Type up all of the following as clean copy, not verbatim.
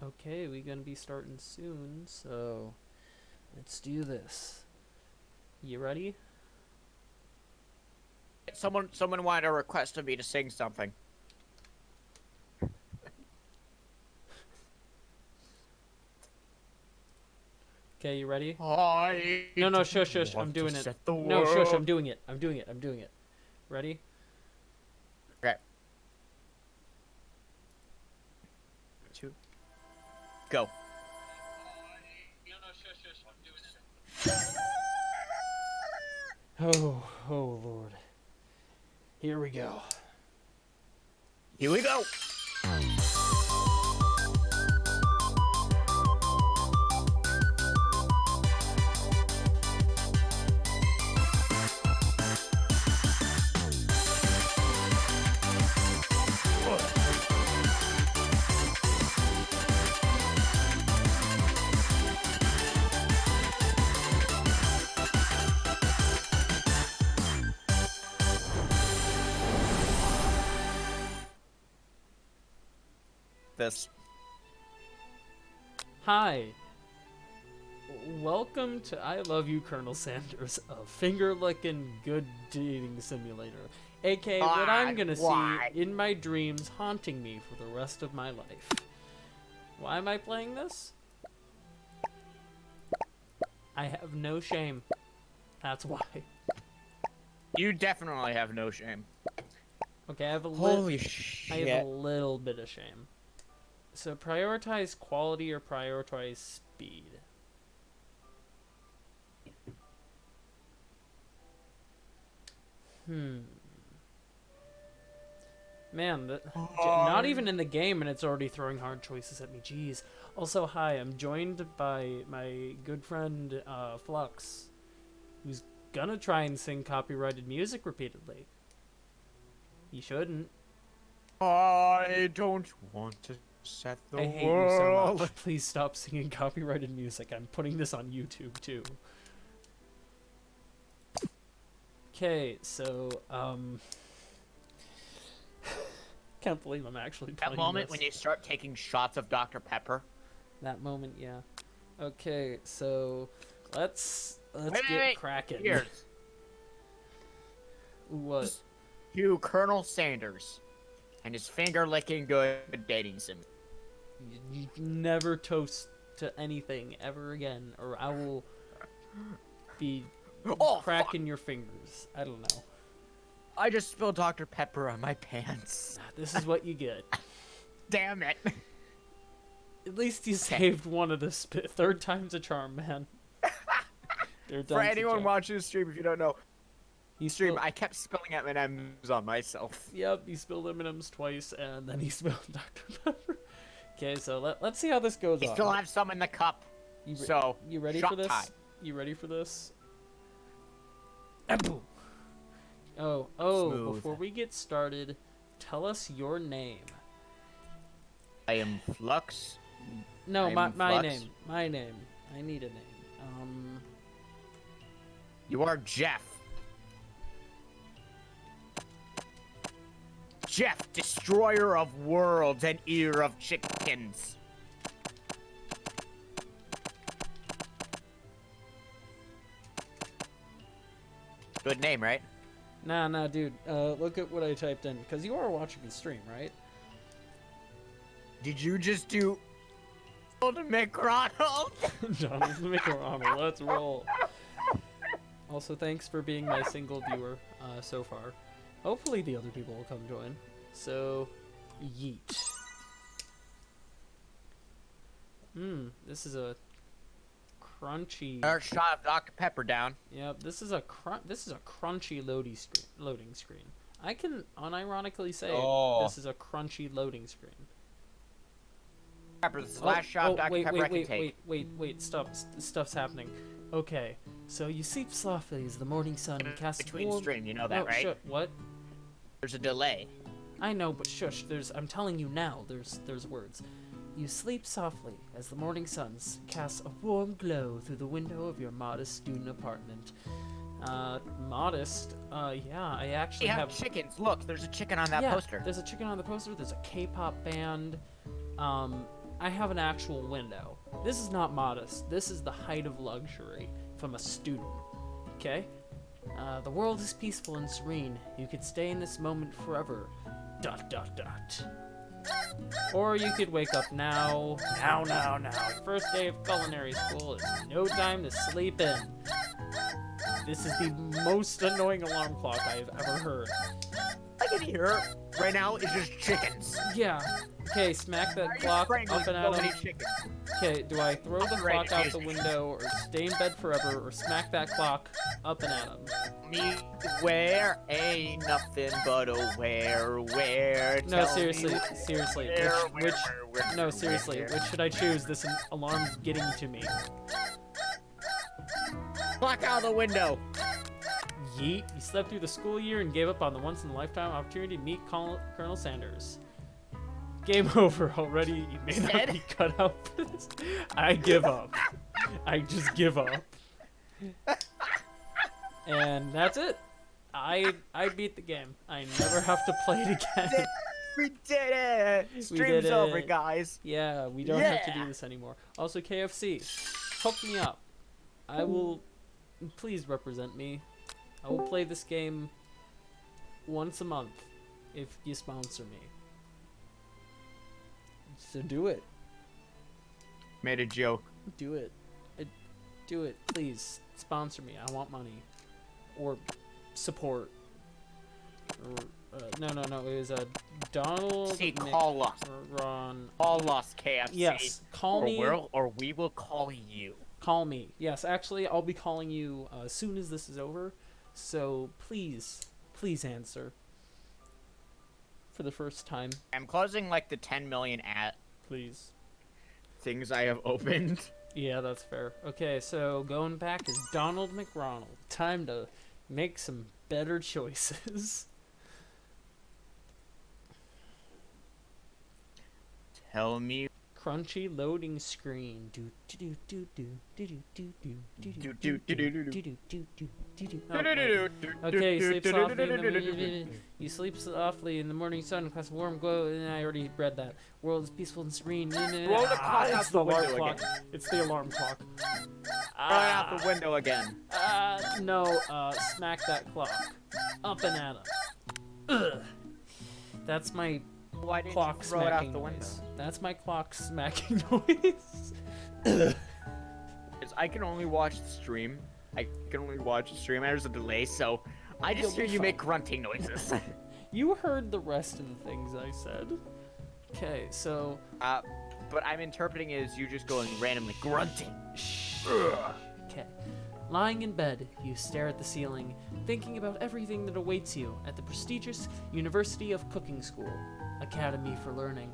Okay, we're gonna be starting soon, so let's do this. You ready? Someone wanted a request of me to sing something. Okay, you ready? I No, no, don't shush, shush. I'm want to doing it. set the No, shush. I'm world. doing it. I'm doing it. I'm doing it. Ready? Okay. Two. Go. Oh, oh Lord. Here we go. Here we go. This. Hi. Welcome to I Love You, Colonel Sanders, a finger-licking good dating simulator. AKA what I'm gonna Why? see in my dreams haunting me for the rest of my life. Why am I playing this? I have no shame. That's why. You definitely have no shame. Okay, I have a Holy I shit. have a little bit of shame. So prioritize quality or prioritize speed? Man, not even in the game and it's already throwing hard choices at me. Jeez. Also, hi, I'm joined by my good friend Flux, who's gonna try and sing copyrighted music repeatedly. He shouldn't. I don't want to set the I hate you so world. much. Please stop singing copyrighted music. I'm putting this on YouTube too. Okay, so can't believe I'm actually playing That moment this. when you start taking shots of Dr. Pepper. That moment, yeah. Okay, so let's Wait, get cracking. Here's What? you, Colonel Sanders, and his finger-licking good dating sim. You never toast to anything ever again, or I will be Oh, cracking your fingers. I don't know. I just spilled Dr. Pepper on my pants. This is what you get. Damn it. At least you saved one of the third time's a charm, man. For anyone watching the stream, if you don't know, he I kept spilling M&Ms on myself. Yep, he spilled M&Ms twice, and then he spilled Dr. Pepper. Okay, so let's see how this goes You on. still have some in the cup. You ready shot for this? time. You ready for this? Oh, Smooth. before we get started, tell us your name. I am Flux. No, I'm my Flux. name. My name. I need a name. You are Jeff. Jeff, destroyer of worlds and ear of chickens. Good name, right? Nah, dude. Look at what I typed in, because you are watching the stream, right? Did you just do Donald McDonald? Jonathan McDonald, let's roll. Also, thanks for being my single viewer so far. Hopefully the other people will come join. So, yeet. This is a crunchy. Shot of Dr. Pepper down. Yep, this is a crunchy loading screen. I can unironically say this is a crunchy loading screen. Pepper, this last shot of Dr. Pepper I can take. Wait, stuff's happening. Okay, so you sleep softly as the morning sun casts Between warm... stream, you know that, right? What? There's a delay. I know, but shush, I'm telling you now, there's words. You sleep softly as the morning sun casts a warm glow through the window of your modest student apartment. Modest? Yeah, I actually We have chickens. Look, there's a chicken on that poster. There's a chicken on the poster, there's a K-pop band, I have an actual window. This is not modest. This is the height of luxury if I'm a student. Okay? The world is peaceful and serene. You could stay in this moment forever. ... Or you could wake up now. First day of culinary school is no time to sleep in. This is the most annoying alarm clock I have ever heard. I can hear right now is just chickens. Yeah. Okay, smack that clock up and at him. Chickens. Okay, do I throw the Right, clock out yes. the window, or stay in bed forever, or smack that clock up and at him? Me where ain't nothing but a where. No, Tell seriously, me seriously. where, No, seriously. Which should I choose? This alarm's getting to me. Clock out the window. Yeet. You slept through the school year and gave up on the once-in-a-lifetime opportunity to meet Colonel Sanders. Game over already. You may not Dead? be cut out for this. I give up. I just give up. And that's it. I beat the game. I never have to play it again. We did it. Stream's did over, it. guys. Yeah, we don't have to do Yeah. this anymore. Also, KFC, hook me up. I will. Please represent me. I will play this game once a month if you sponsor me. So do it. Made a joke. Do it. Do it. Please sponsor me. I want money. Or support. Or no. It was Donald See, call us. Ron. Call us, KFC. Yes, call me. Or we will call you. Call me. Yes, actually, I'll be calling you as soon as this is over. So please answer. For the first time, I'm closing like the 10 million at please. things I have opened. Yeah, that's fair. Okay, so going back is Donald McRonald. Time to make some better choices. Tell me. Crunchy loading screen. Do do do do do do do do do do do do do. Okay, you sleep softly in the you sleep softly in the morning sun, cast a warm glow, and I already read that. World is peaceful and serene. Roll the clock out It's the the alarm window clock. again. It's the alarm clock. Right out the window again. No, smack that clock. Up and at him. Ugh. That's my Why didn't clock you throw it out smacking the window? noise. That's my clock smacking noise. Because I can only watch the stream. There's a delay, so I just You'll hear be you fine. make grunting noises. You heard the rest of the things I said. Okay, so But I'm interpreting it as you just going randomly grunting. okay. Lying in bed, you stare at the ceiling, thinking about everything that awaits you at the prestigious University of Cooking School, Academy for Learning.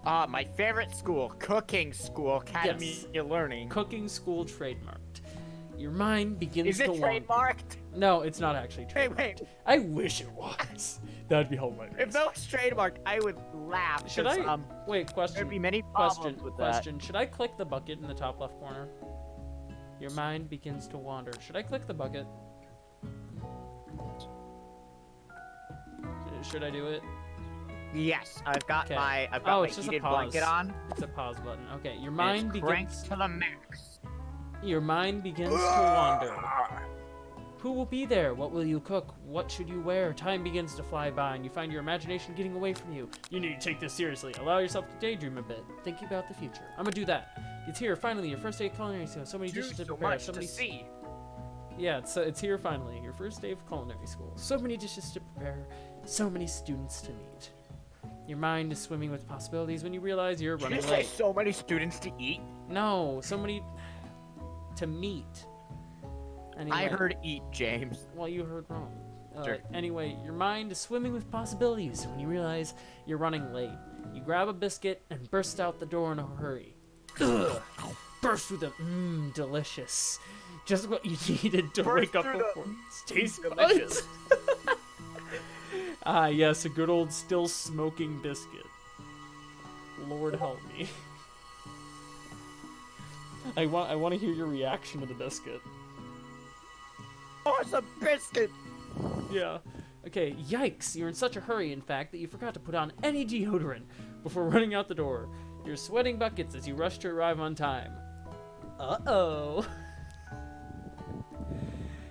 My favorite school, Cooking School, Academy of Learning. Cooking School trademarked. Your mind begins Is to it wander. trademarked? No, it's not actually Hey, trademarked. wait. I wish it was. That'd be hilarious. If that was trademarked, I would laugh. Should 'cause, I? Wait, question. There'd be many problems with that. Question. Should I click the bucket in the top left corner? Your mind begins to wander. Should I click the bucket? Should I do it? Yes, I've got Okay. my It's just a heated pause. blanket on. It's a pause button. Okay, your and mind it's begins. cranked to the max. Your mind begins to wander. Who will be there? What will you cook? What should you wear? Time begins to fly by, and you find your imagination getting away from you. You need to take this seriously. Allow yourself to daydream a bit, thinking about the future. I'm gonna do that. It's here, finally, your first day of culinary school. So many dishes to so prepare. much So to many. see. Yeah, it's here finally, your first day of culinary school. So many dishes to prepare, so many students to meet. Your mind is swimming with possibilities when you realize you're Did running you say late. so many students to eat? No, so many to meet. Anyway, I heard eat, James. Well, you heard wrong. Sure. Anyway, your mind is swimming with possibilities when you realize you're running late. You grab a biscuit and burst out the door in a hurry. Ugh. Burst through the delicious. Just what you needed to Burst wake up through the performance. Taste delicious. buds. Ah, yes, a good old still smoking biscuit. Lord help me. I want to hear your reaction to the biscuit. Oh, it's a biscuit. Yeah. Okay, yikes, you're in such a hurry, in fact, that you forgot to put on any deodorant before running out the door. You're sweating buckets as you rush to arrive on time. Uh-oh.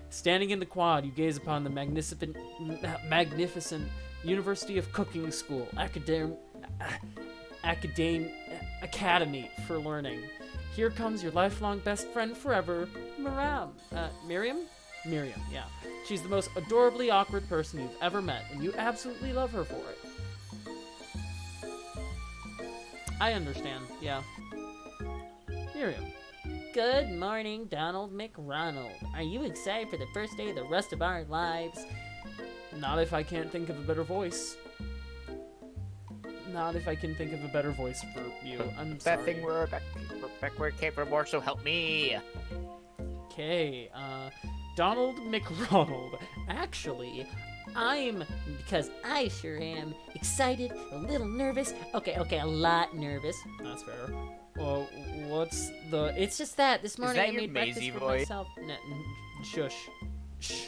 Standing in the quad, you gaze upon the magnificent University of Cooking School, Academy for Learning. Here comes your lifelong best friend forever, Miriam? Miriam, yeah. She's the most adorably awkward person you've ever met, and you absolutely love her for it. I understand, yeah. Miriam. Good morning, Donald McRonald. Are you excited for the first day of the rest of our lives? Not if I can't think of a better voice. Not if I can think of a better voice for you. I'm sorry. That thing we're back where it came from, more, so help me. Okay, Donald McRonald. Actually, because I sure am excited, a little nervous. Okay, a lot nervous. That's fair. Well, it's just that this morning I made breakfast for myself. Shush. Shh.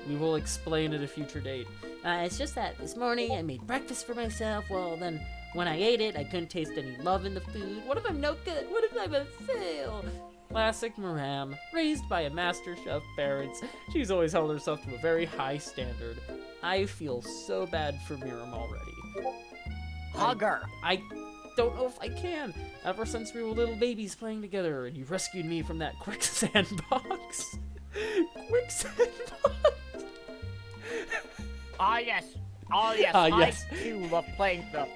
We will explain at a future date. It's just that this morning I made breakfast for myself. Well, then when I ate it, I couldn't taste any love in the food. What if I'm no good? What if I'm a fail? Classic Miram, raised by a master chef parents. She's always held herself to a very high standard. I feel so bad for Miram already. Hug her. I don't know if I can. Ever since we were little babies playing together, and you rescued me from that quicksand box. Quicksand box. Yes. Yes. I too love playing the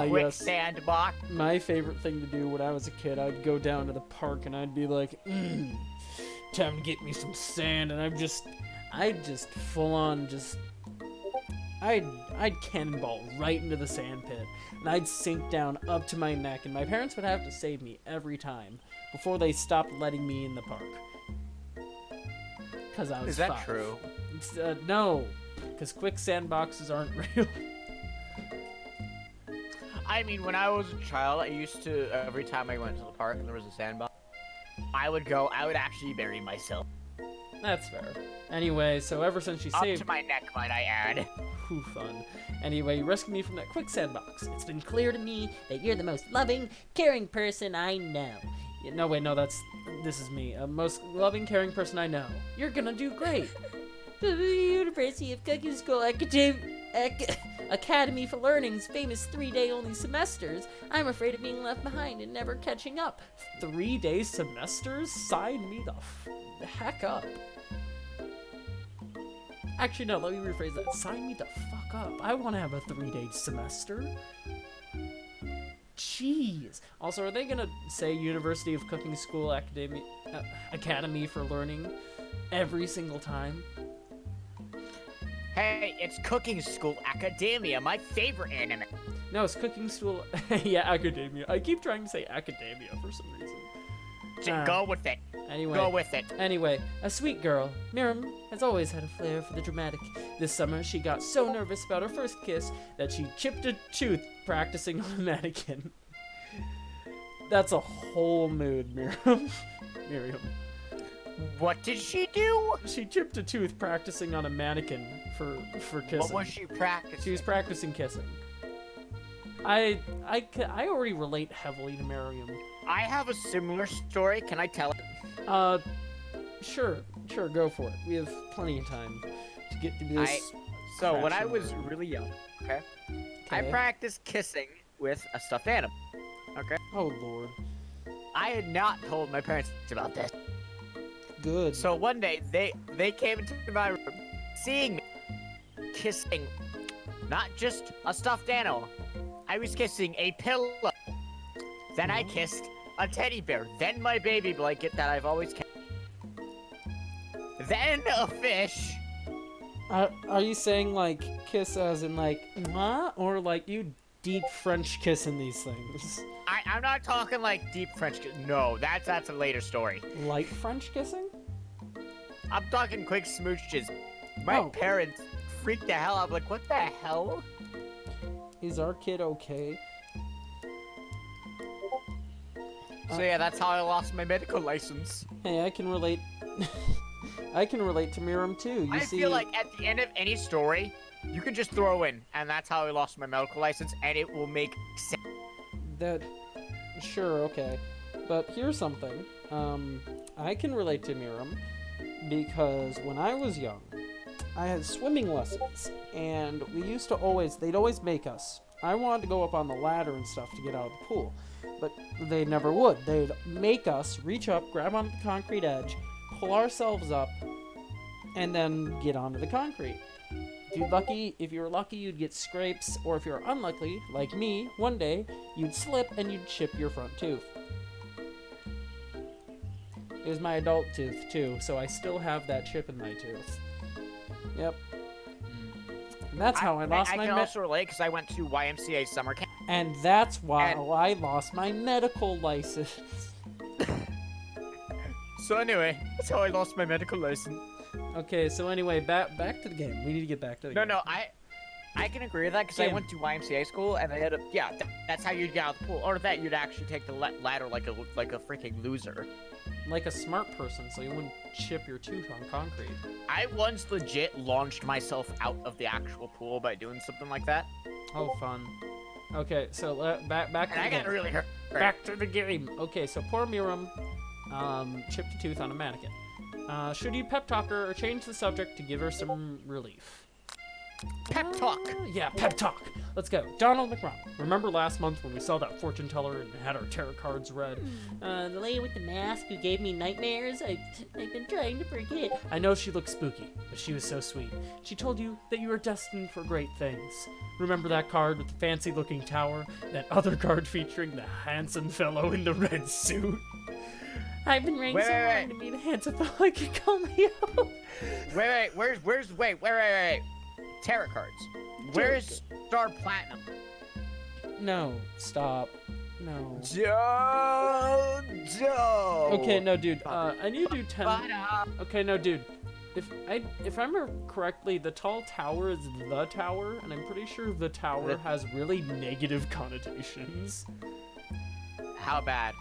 quicksand yes. box. My favorite thing to do when I was a kid, I'd go down to the park and I'd be like, time to get me some sand, and I'd just full on I'd cannonball right into the sand pit, and I'd sink down up to my neck, and my parents would have to save me every time before they stopped letting me in the park. Because I was Is that 5. true? No, because quicksand boxes aren't real. I mean, when I was a child, I used to, every time I went to the park and there was a sandbox, I would actually bury myself. That's fair. Anyway, so ever since you saved... Up to my neck, might I add. Whew, fun. Anyway, you rescued me from that quicksand box. It's been clear to me that you're the most loving, caring person I know. No, wait, no, this is me. Most loving, caring person I know. You're gonna do great. The University of Cooking School Academy for Learning's famous 3-day only semesters. I'm afraid of being left behind and never catching up. 3-day semesters? Sign me the heck up. Actually, no, let me rephrase that. Sign me the fuck up. I want to have a 3-day semester. Jeez. Also, are they gonna say University of Cooking School Academy for Learning every single time? Hey, it's Cooking School Academia, my favorite anime. No, it's Cooking School... yeah, Academia. I keep trying to say Academia for some reason. Go with it. Anyway. Go with it. Anyway, a sweet girl, Miriam has always had a flair for the dramatic. This summer, she got so nervous about her first kiss that she chipped a tooth practicing on a mannequin. That's a whole mood, Miriam. Miriam. What did she do? She chipped a tooth practicing on a mannequin for kissing. What was she practicing? She was practicing kissing. I already relate heavily to Miriam. I have a similar story. Can I tell it? Sure, go for it. We have plenty of time to get through this. So when I was really young, okay, I practiced kissing with a stuffed animal. Okay. Oh Lord. I had not told my parents about this. Good. So one day they came into my room, seeing me kissing not just a stuffed animal. I was kissing a pillow. Then I kissed a teddy bear. Then my baby blanket that I've always kept. Then a fish. Are you saying like kiss as in like mwah, or like you deep French kissing these things? I'm not talking like deep French kiss. No, that's a later story. Light French kissing? I'm talking quick smooches. My parents freaked the hell out. Like, what the hell? Is our kid okay? So yeah, that's how I lost my medical license. Hey, I can relate. I can relate to Miram too. You I see, feel like at the end of any story, you can just throw in, and that's how I lost my medical license, and it will make sense. that. Sure, okay, but here's something. I can relate to Miram because when I was young, I had swimming lessons, and they'd always make us. I wanted to go up on the ladder and stuff to get out of the pool, but they never would. They'd make us reach up, grab onto the concrete edge, pull ourselves up, and then get onto the concrete. If you were lucky, you'd get scrapes, or if you're unlucky, like me, one day, you'd slip and you'd chip your front tooth. It was my adult tooth, too, so I still have that chip in my tooth. Yep. And that's how I lost my I can also relate because I went to YMCA summer camp. And that's why I lost my medical license. So anyway, that's how I lost my medical license. Okay, so anyway, back to the game. We need to get back to the game. No, I can agree with that because I went to YMCA school and they had that's how you'd get out of the pool, or that you'd actually take the ladder like a freaking loser. Like a smart person, so you wouldn't chip your tooth on concrete. I once legit launched myself out of the actual pool by doing something like that. Oh, fun. Okay, so back to And the I game. got really hurt. Back to the game. Okay, so poor Miram chipped a tooth on a mannequin. Should you pep talk her or change the subject to give her some relief? Pep talk. Yeah, pep talk. Let's go. Donald McRonald. Remember last month when we saw that fortune teller and had our tarot cards read? The lady with the mask who gave me nightmares? I've been trying to forget. I know she looked spooky, but she was so sweet. She told you that you were destined for great things. Remember that card with the fancy-looking tower? That other card featuring the handsome fellow in the red suit? I've been waiting so long to meet a handsome fellow I can call me out. Wait. Tarot cards. Where's Star Platinum? No, stop. No. Joe. Okay, no, dude. I need to do 10. Okay, no, dude. If I remember correctly, the tall tower is the tower, and I'm pretty sure the tower has really negative connotations. How bad?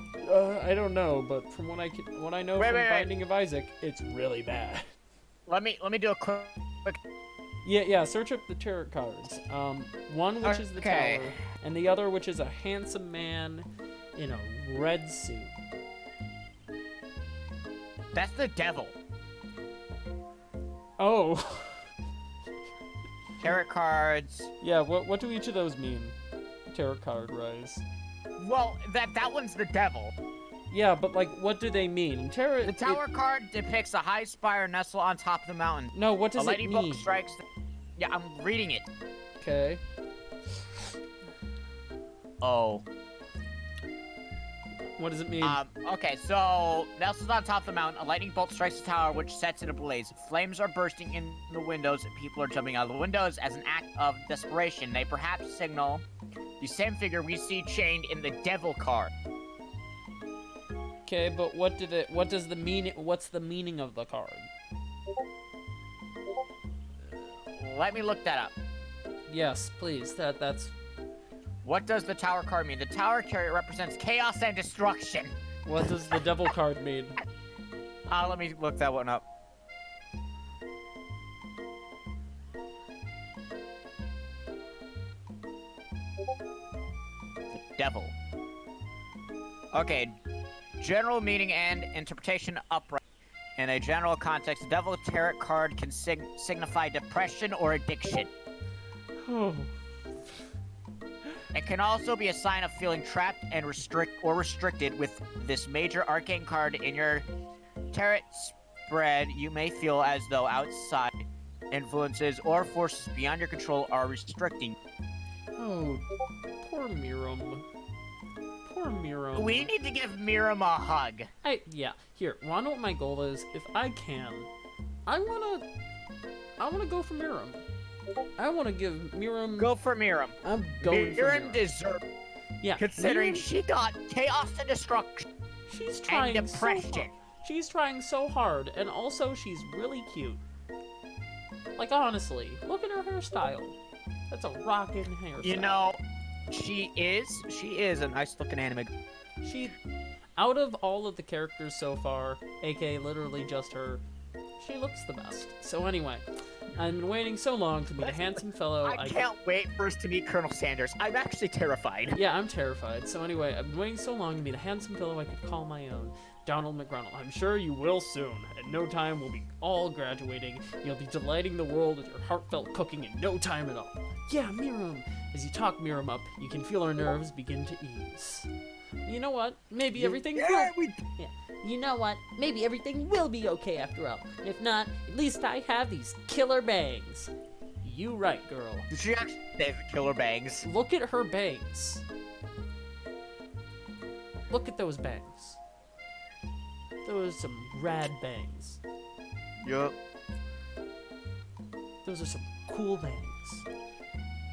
I don't know, but from what I know from Binding of Isaac, it's really bad. Let me do a quick. Yeah. Search up the tarot cards. One which is the tower, and the other which is a handsome man in a red suit. That's the devil. Oh. Tarot cards. Yeah. What do each of those mean? Tarot card rise. Well, that one's the devil. Yeah, but like, what do they mean? The tower card depicts a high spire nestled on top of the mountain. No, what does it lightning mean? bolt strikes. Yeah, I'm reading it. Okay. Oh. What does it mean? Okay, so nestled on top of the mountain, a lightning bolt strikes the tower, which sets it ablaze. Flames are bursting in the windows, and people are jumping out of the windows as an act of desperation. They perhaps signal the same figure we see chained in the devil card. Okay, but what's the meaning of the card? Let me look that up. Yes, please. That's. What does the tower card mean? The tower card represents chaos and destruction. What does the devil card mean? Let me look that one up. The devil. Okay. General meaning and interpretation upright. In a general context, the devil tarot card can signify depression or addiction. Oh. It can also be a sign of feeling trapped and restricted. With this major arcane card in your tarot spread, you may feel as though outside influences or forces beyond your control are restricting. Oh, poor Miram. Poor Miram. We need to give Miram a hug. Here, wanna know what my goal is? If I can, I wanna go for Miram. I wanna give Miram. Go for Miram. I'm going for Miram. Miram deserves. Yeah. Considering Miram, she got chaos and destruction. She's trying and depression. so hard. She's trying so hard, and also she's really cute. Like honestly, look at her hairstyle. That's a rockin' hairstyle. You know, she is a nice looking anime. Out of all of the characters so far, aka literally just her, she looks the best. So anyway, I've been waiting so long to meet a handsome fellow. I can't wait for us to meet Colonel Sanders. I'm actually terrified. Yeah, I'm terrified. So anyway, I've been waiting so long to meet a handsome fellow I could call my own. Donald McRonald. I'm sure you will soon. In no time, we'll be all graduating. You'll be delighting the world with your heartfelt cooking in no time at all. Yeah, Miriam. As you talk Miriam up, you can feel her nerves begin to ease. You know what? Maybe everything will... Yeah. You know what? Maybe everything will be okay after all. If not, at least I have these killer bangs. You right, girl. Did she actually say the killer bangs? Look at her bangs. Look at those bangs. Those are some rad bangs. Yup. Those are some cool bangs.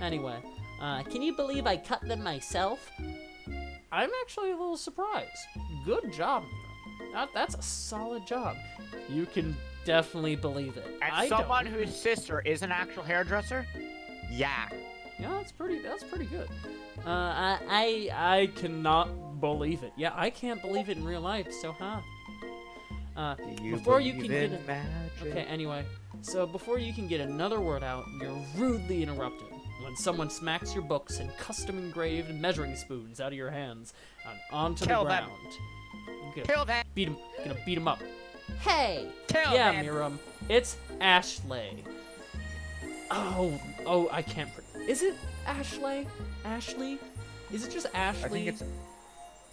Anyway, can you believe I cut them myself? I'm actually a little surprised. Good job, Mira. That's a solid job. You can definitely believe it. As someone whose sister is an actual hairdresser? Yeah. Yeah, that's pretty good. I cannot believe it. Yeah, I can't believe it in real life, so before you can get Okay, anyway. So before you can get another word out, you're rudely interrupted when someone smacks your books and custom engraved measuring spoons out of your hands and onto the ground. Kill them. Gonna beat him up. Hey! Kill yeah, them. Miriam. It's Ashley. Oh, I can't. Is it Ashley? Ashley? Is it just Ashley?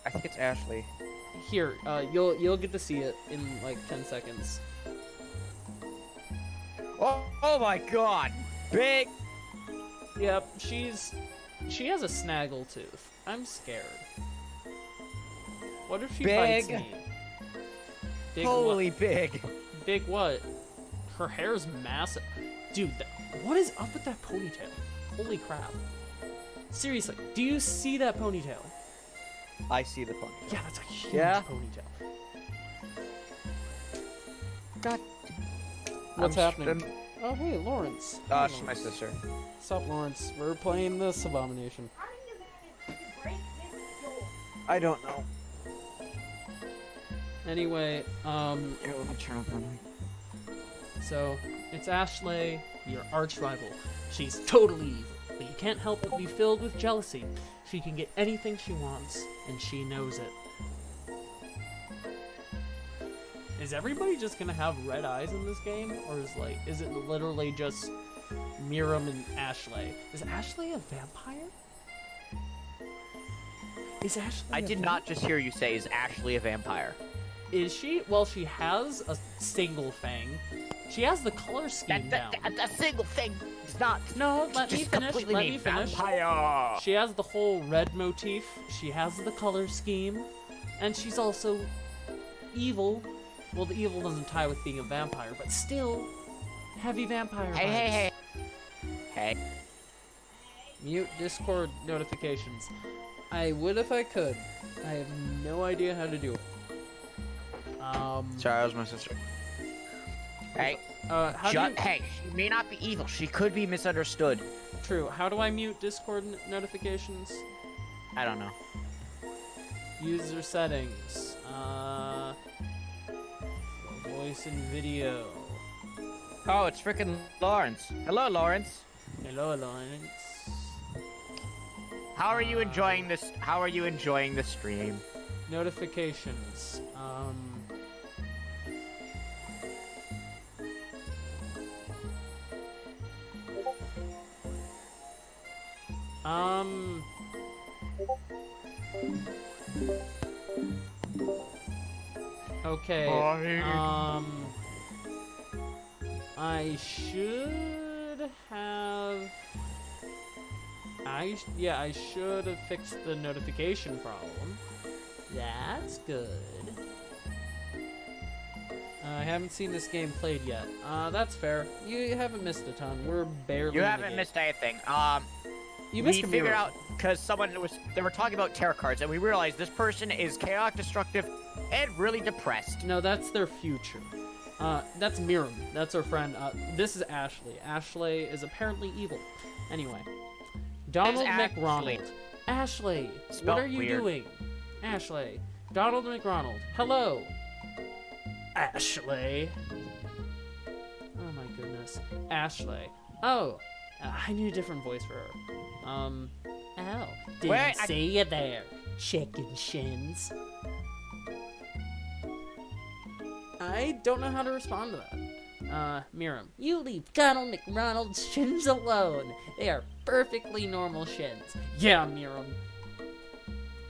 I think it's Ashley. Here, you'll get to see it in like 10 seconds. Oh my God! Big. Yep, she has a snaggletooth. I'm scared. What if she bites me? Big Holy what? big. Big what? Her hair's massive. Dude, what is up with that ponytail? Holy crap. Seriously, do you see that ponytail? I see the ponytail. Yeah, that's a huge ponytail. God. What's happening? Oh, hey, Lawrence. She's my sister. What's up, Lawrence? We're playing this abomination. I don't know. Anyway, Here, let me turn off my mic. so it's Ashley, your arch rival. She's totally evil, but you can't help but be filled with jealousy. She can get anything she wants, and she knows it. Is everybody just gonna have red eyes in this game, or is it literally just Miriam and Ashley? Is Ashley a vampire? Is Ashley? I did not just hear you say, "Is Ashley a vampire?" Is she? Well, she has a single fang. She has the color scheme down. That single thing is not. No, let me just finish. completely Let mean me finish. Vampire. She has the whole red motif. She has the color scheme, and she's also evil. Well, the evil doesn't tie with being a vampire, but still, heavy vampire vibes. Hey. Mute Discord notifications. I would if I could. I have no idea how to do it. Sorry, that was my sister. Hey. How do you... Hey, she may not be evil. She could be misunderstood. True. How do I mute Discord notifications? I don't know. User settings. Voice and video. Oh, it's frickin' Lawrence. Hello, Lawrence. Hello, Lawrence. How are you enjoying this? How are you enjoying the stream? Notifications. Okay. I should have. I should have fixed the notification problem. That's good. I haven't seen this game played yet. That's fair. You haven't missed a ton. We're barely. You in the haven't game. missed anything. You missed we a figured mirror. out because they were talking about tarot cards, and we realized this person is chaotic, destructive, and really depressed. No, that's their future. That's Miriam. That's our friend. This is Ashley. Ashley is apparently evil. Anyway, Donald McRonald. Ashley, Spelled what are you weird. doing? Ashley. Donald McRonald. Hello. Ashley. goodness. Ashley. Oh, I need a different voice for her. Oh, didn't Wait, see you there, chicken shins. I don't know how to respond to that. Miriam, you leave Donald McRonald's shins alone. They are perfectly normal shins. Yeah, Miriam.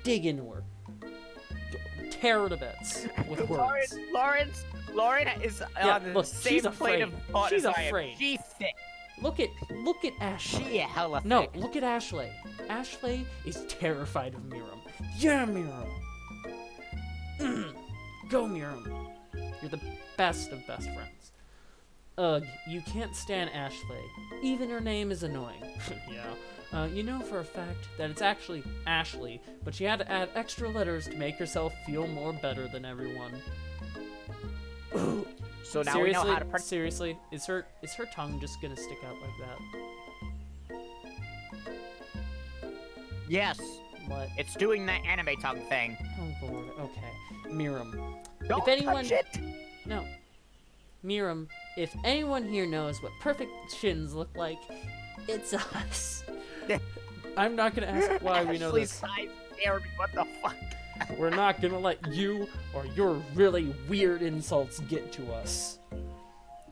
Dig into her. Tear her to bits with words. Lauren is Yeah, on the look, same she's plane afraid. of thought She's as I am. afraid. She's thick. Look at Ashley. She hella No, thick. look at Ashley. Ashley is terrified of Miriam. Yeah, Miriam. Go, Miriam. You're the best of best friends. Ugh, you can't stand Ashley. Even her name is annoying. Yeah. You know for a fact that it's actually Ashley, but she had to add extra letters to make herself feel more better than everyone. So now we know how to pronounce. Seriously, is her tongue just gonna stick out like that? Yes, What? it's doing that anime tongue thing. Oh lord. Okay, Miriam. Don't If anyone, touch it. no, Miriam. If anyone here knows what perfect shins look like, it's us. I'm not gonna ask why we know Ashley's this. size scared me. What the fuck? We're not gonna let you or your really weird insults get to us.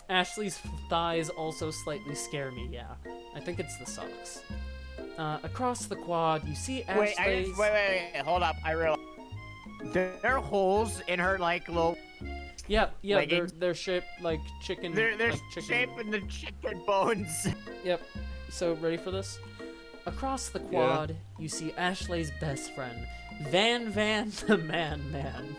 Ashley's thighs also slightly scare me, yeah. I think it's the socks. Across the quad, you see Ashley's... Wait, hold up. I realize there are holes in her like little. Yeah, leggings. they're shaped like chicken... They're like chicken... shaped in the chicken bones. Yep. So, ready for this? Across the quad, you see Ashley's best friend, Van the Man,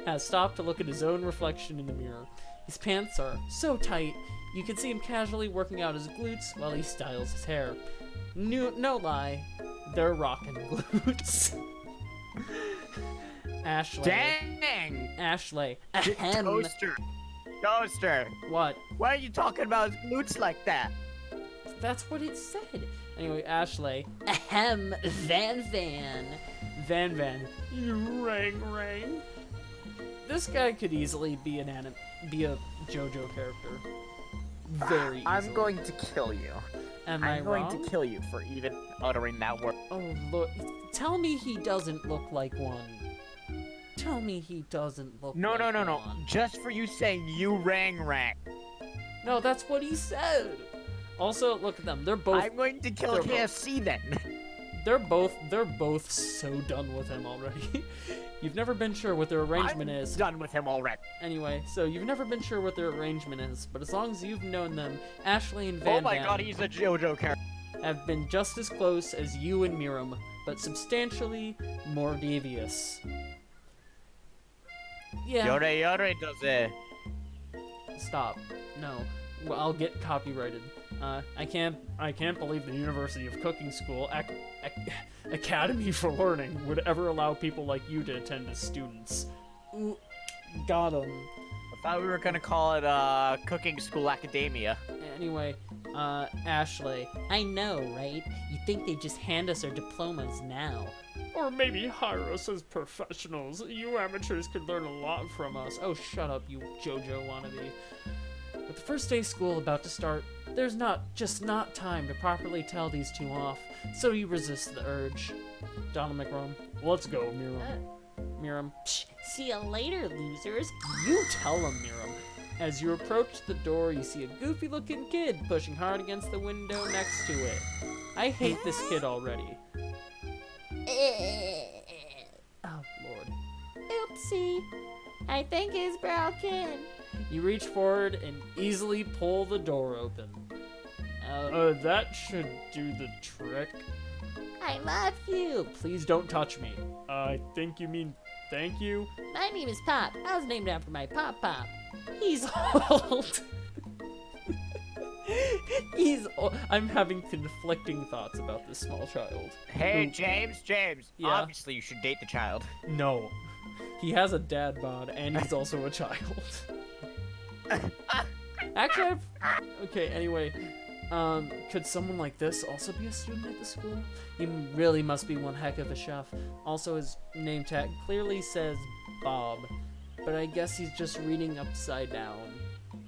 has stopped to look at his own reflection in the mirror. His pants are so tight, you can see him casually working out his glutes while he styles his hair. No lie, they're rockin' glutes. Ashley. Dang! Ashley. Ahem. Toaster. What? Why are you talking about his glutes like that? That's what it said. Anyway, Ashley. Ahem. Van. Van. You rang. This guy could easily be a JoJo character. Very easily. I'm going to kill you. Am I I'm going wrong? to kill you for even uttering that word. Oh, look. Tell me he doesn't look like one. Tell me he doesn't look No. like one. Just for you saying you rang. No, that's what he said. Also, look at them. They're both I'm going to kill they're both- KFC then. they're both so done with him already. You've never been sure what their arrangement I'm is. done with him already. Anyway, so you've never been sure what their arrangement is, but as long as you've known them, Ashley and Van Oh my god, he's a JoJo character. have been just as close as you and Miriam, but substantially more devious. Yeah. Yore does it. Stop. No. Well, I'll get copyrighted. I can't believe the University of Cooking School Academy for Learning would ever allow people like you to attend as students. Ooh, got 'em. I thought we were gonna call it Cooking School Academia. Anyway, Ashley. I know, right? You think they just hand us our diplomas now. Or maybe hire us as professionals. You amateurs could learn a lot from us. Oh, shut up, you JoJo wannabe. With the first day of school about to start, there's not time to properly tell these two off, so you resist the urge. Donald McRome, let's go, Miriam. Miriam, psh, see you later, losers. You tell them, Miriam. As you approach the door, you see a goofy-looking kid pushing hard against the window next to it. I hate this kid already. Oh, Lord. Oopsie. I think it's broken. You reach forward and easily pull the door open. That should do the trick. I love you. Please don't touch me. I think you mean thank you? My name is Pop. I was named after my Pop. He's old. He's old. I'm having conflicting thoughts about this small child. Hey, Who- James. Yeah? Obviously, you should date the child. No. He has a dad bod, and he's also a child. Actually, okay, anyway. Could someone like this also be a student at the school? He really must be one heck of a chef. Also, his name tag clearly says Bob, but I guess he's just reading upside down.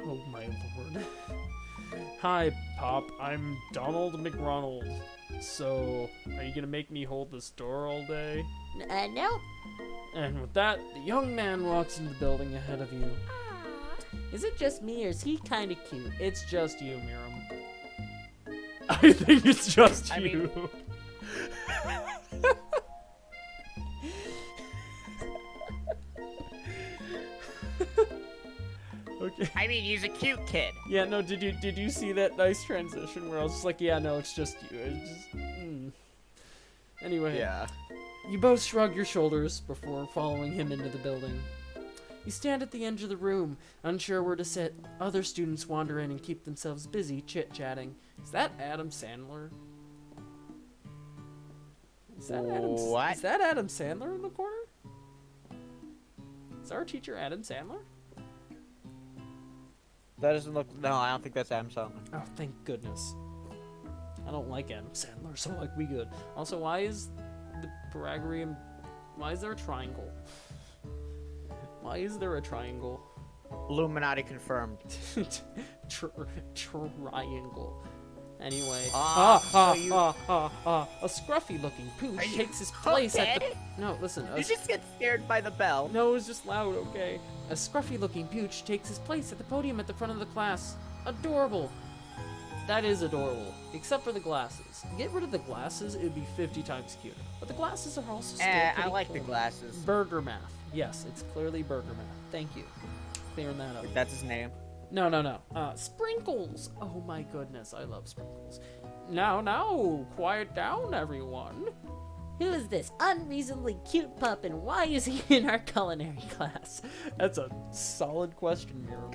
Oh my lord. Hi, Pop. I'm Donald McRonald. So, are you gonna make me hold this door all day? No. And with that, the young man walks into the building ahead of you. Is it just me, or is he kind of cute? It's just you, Miram. I think it's just I you. mean- Okay. I mean, he's a cute kid. Yeah, no, did you see that nice transition where I was just like, yeah, no, it's just you. It's just, Anyway, you both shrug your shoulders before following him into the building. You stand at the edge of the room, unsure where to sit. Other students wander in and keep themselves busy chit-chatting. Is that Adam Sandler? Is that What? Is that Adam Sandler in the corner? Is our teacher Adam Sandler? That doesn't look. No, I don't think that's Adam Sandler. Oh, thank goodness. I don't like Adam Sandler, so like we good. Also, why is the Paragrium? Why is there a triangle? Why is there a triangle? Illuminati confirmed. Triangle. Anyway. so you- A scruffy-looking pooch Are you takes his place at the. okay? No, listen. You just get scared by the bell. No, it was just loud. Okay. A scruffy-looking pooch takes his place at the podium at the front of the class. Adorable. That is adorable, except for the glasses. Get rid of the glasses, it would be 50 times cuter. But the glasses are also still I pretty like the cool. glasses. Burger Math. Yes, it's clearly Burger Math. Thank you. Clearing that up. That's his name. No. Sprinkles. Oh my goodness, I love Sprinkles. Now, quiet down, everyone. Who is this unreasonably cute pup, and why is he in our culinary class? That's a solid question, Miriam.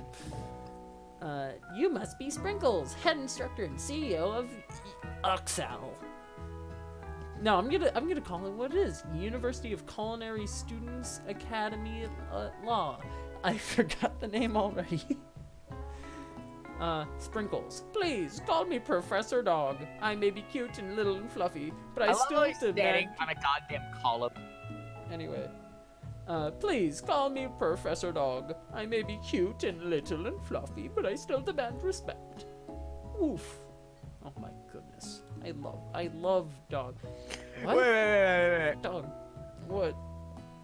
You must be Sprinkles, head instructor and CEO of Uxal. No, I'm gonna call it what it is. University of Culinary Students Academy Law. I forgot the name already. Sprinkles. Please call me Professor Dog. I may be cute and little and fluffy, but I love still how he's demand. standing on a goddamn column. Anyway. Please call me Professor Dog. I may be cute and little and fluffy, but I still demand respect. Oof. Oh my goodness. I love Dog. What? Wait. Dog. What?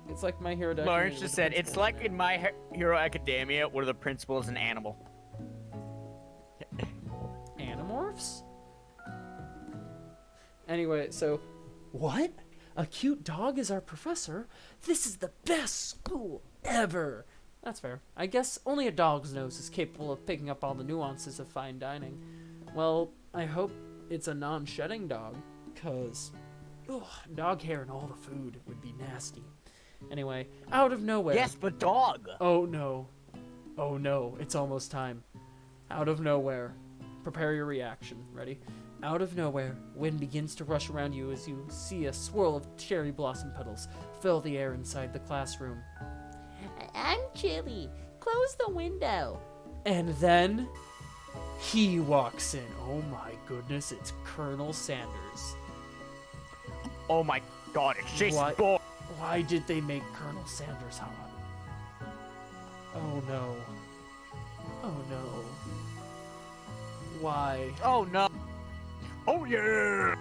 It's like My Hero Academia. Lawrence with just the said, it's principal like is in My Hero Academia where the principal is an animal. Animorphs? Anyway, so what? A cute dog is our professor? This is the best school ever! That's fair. I guess only a dog's nose is capable of picking up all the nuances of fine dining. Well, I hope it's a non-shedding dog, cause dog hair and all the food would be nasty. Anyway, out of nowhere. Yes, but dog. Oh no. Oh no, it's almost time. Out of nowhere. Prepare your reaction. Ready? Out of nowhere, wind begins to rush around you as you see a swirl of cherry blossom petals fill the air inside the classroom. I'm chilly. Close the window. And then he walks in. Oh my goodness, it's Colonel Sanders. Oh my god, it's Jason What? Bourne. Why did they make Colonel Sanders hot? Oh no. Oh no. Why? Oh no. Oh yeah.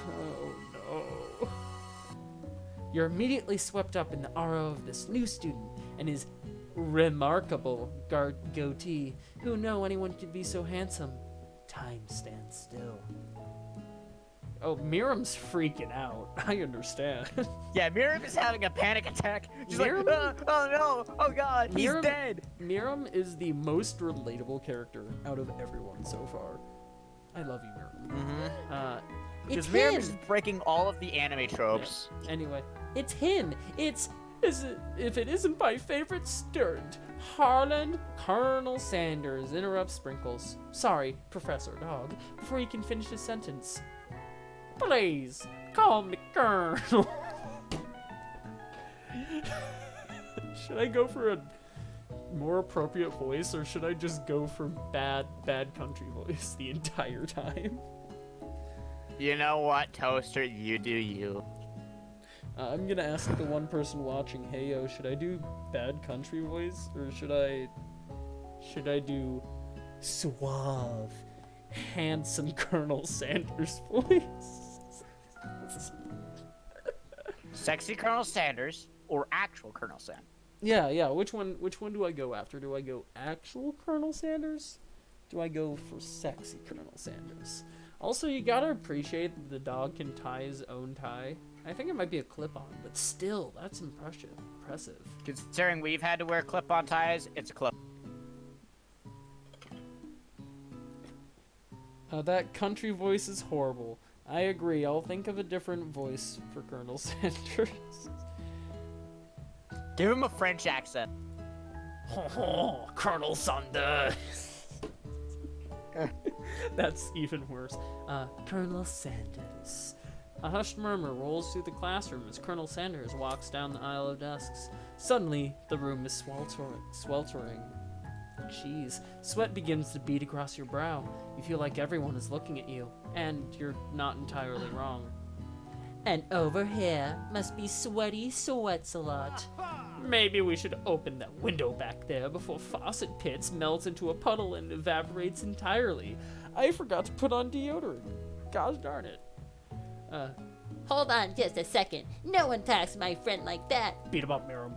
Oh no. You're immediately swept up in the aura of this new student and his remarkable goatee. Who knew anyone could be so handsome? Time stands still. Oh, Miriam's freaking out. I understand. Yeah, Miriam is having a panic attack. She's Miriam- like, oh no, oh god, he's Miriam- dead. Miriam is the most relatable character out of everyone so far. I love you, Miriam. Mm-hmm. It's Because Miriam him. is breaking all of the anime tropes. Anyway, It's him. It's if it isn't my favorite student, Harlan Colonel Sanders interrupts Sprinkles. Sorry, Professor Dog, before he can finish his sentence. Please, call me Colonel. Should I go for a more appropriate voice, or should I just go for bad country voice the entire time? You know what, Toaster? You do you. I'm gonna ask the one person watching, hey yo, should I do bad country voice, or should I do suave, handsome Colonel Sanders voice. Sexy Colonel Sanders or actual Colonel Sanders? Yeah. Which one do I go after? Do I go actual Colonel Sanders? Do I go for sexy Colonel Sanders? Also, you gotta appreciate that the dog can tie his own tie. I think it might be a clip-on, but still, that's impressive. Considering we've had to wear clip-on ties, it's a clip. That country voice is horrible. I agree. I'll think of a different voice for Colonel Sanders. Give him a French accent. Colonel Sanders. That's even worse. Colonel Sanders. A hushed murmur rolls through the classroom as Colonel Sanders walks down the aisle of desks. Suddenly, the room is sweltering. Jeez, sweat begins to bead across your brow. You feel like everyone is looking at you, and you're not entirely wrong. And over here must be sweaty sweats a lot. Maybe we should open that window back there before Faucet Pits melts into a puddle and evaporates entirely. I forgot to put on deodorant. Gosh darn it. Hold on just a second. No one talks to my friend like that. Beat him up, Miriam.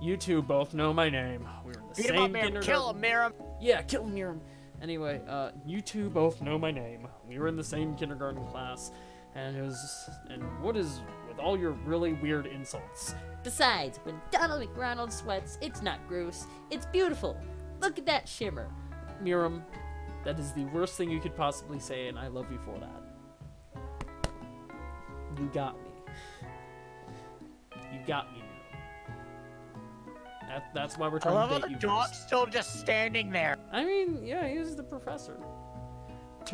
You two both know my name. We were in the Beat same him up, Miriam. kindergarten. Kill him, Miriam. Yeah, kill him, Miriam. Anyway, you two both know my name. We were in the same kindergarten class. And what is with all your really weird insults? Besides, when Donald McRonald sweats, it's not gross. It's beautiful. Look at that shimmer. Miriam, that is the worst thing you could possibly say, and I love you for that. You got me. You got me, Miriam. That's why we're I trying love to how date the you dog's first. still just standing there. I mean, yeah, he is the professor.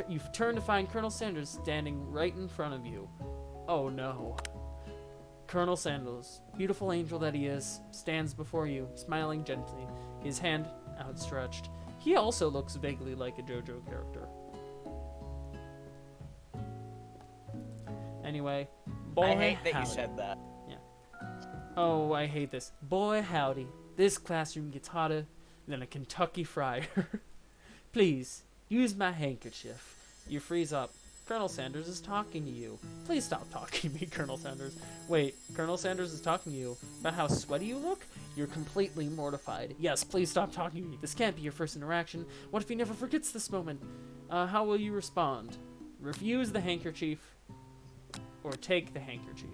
You've turned to find Colonel Sanders standing right in front of you. Oh no. Colonel Sanders, beautiful angel that he is, stands before you, smiling gently, his hand outstretched. He also looks vaguely like a JoJo character. Anyway, boy I hate that howdy. you said that. Oh, I hate this. Boy howdy, this classroom gets hotter than a Kentucky fryer. Please, use my handkerchief. You freeze up. Colonel Sanders is talking to you. Please stop talking to me, Colonel Sanders. Wait, Colonel Sanders is talking to you about how sweaty you look? You're completely mortified. Yes, please stop talking to me. This can't be your first interaction. What if he never forgets this moment? How will you respond? Refuse the handkerchief or take the handkerchief?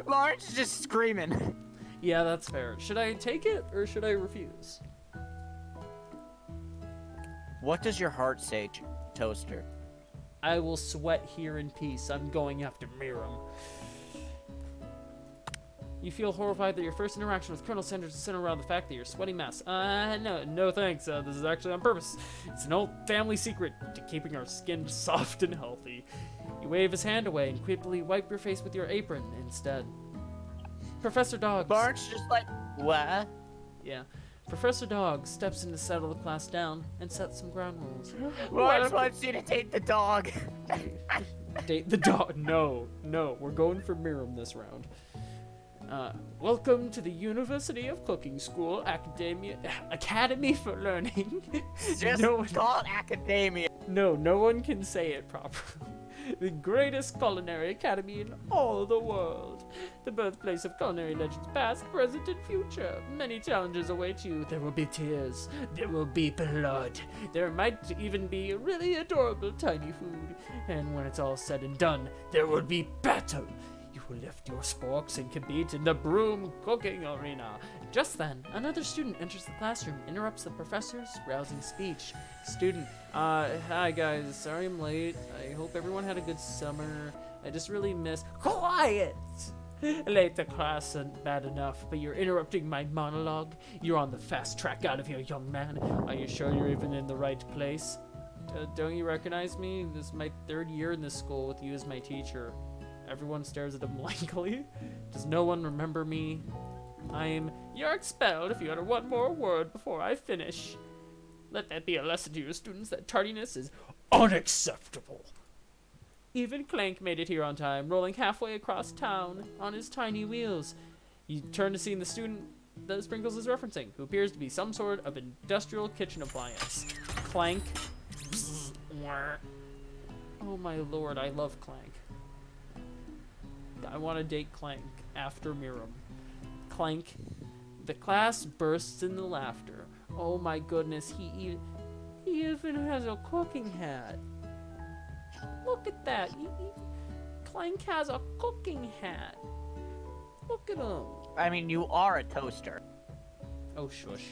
Lawrence is just screaming. Yeah, that's fair. Should I take it or should I refuse? What does your heart say, Toaster? I will sweat here in peace. I'm going after Miriam. You feel horrified that your first interaction with Colonel Sanders is centered around the fact that you're a sweaty mess. No thanks. This is actually on purpose. It's an old family secret to keeping our skin soft and healthy. You wave his hand away and quickly wipe your face with your apron instead. Professor Dog. Lawrence just like, what? Yeah. Professor Dog steps in to settle the class down and set some ground rules. Lawrence wants you to take the dog. Date the dog. No, we're going for Miriam this round. Welcome to the University of Cooking School Academy for Learning. Just no one, call it academia. no one can say it properly. The greatest culinary academy in all the world. The birthplace of culinary legends past, present, and future. Many challenges await you. There will be tears. There will be blood. There might even be really adorable tiny food. And when it's all said and done, there will be battle. You will lift your sporks and compete in the broom cooking arena. Just then, another student enters the classroom, interrupts the professor's rousing speech. Student, hi guys, sorry I'm late. I hope everyone had a good summer. I just really miss— Quiet! Late to class isn't bad enough, but you're interrupting my monologue. You're on the fast track out of here, young man. Are you sure you're even in the right place? Don't you recognize me? This is my third year in this school with you as my teacher. Everyone stares at him blankly. Does no one remember me? You're expelled if you utter one more word before I finish. Let that be a lesson to your students that tardiness is unacceptable. Even Clank made it here on time, rolling halfway across town on his tiny wheels. You turn to see the student that Sprinkles is referencing, who appears to be some sort of industrial kitchen appliance. Clank. Oh my lord, I love Clank. I want to date Clank after Miram. Clank. The class bursts into laughter. Oh my goodness, he even has a cooking hat. Look at that. Clank has a cooking hat. Look at him. I mean, you are a toaster. Oh, shush.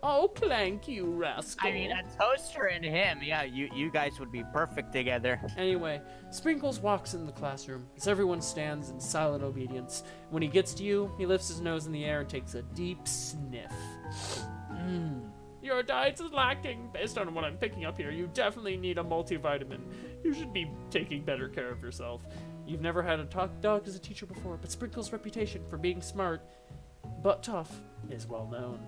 Oh, Clank, you rascal. I mean, a toaster and him, yeah, you guys would be perfect together. Anyway, Sprinkles walks in the classroom as everyone stands in silent obedience. When he gets to you, he lifts his nose in the air and takes a deep sniff. Your diet is lacking. Based on what I'm picking up here, you definitely need a multivitamin. You should be taking better care of yourself. You've never had a talk dog as a teacher before, but Sprinkles' reputation for being smart but tough is well known.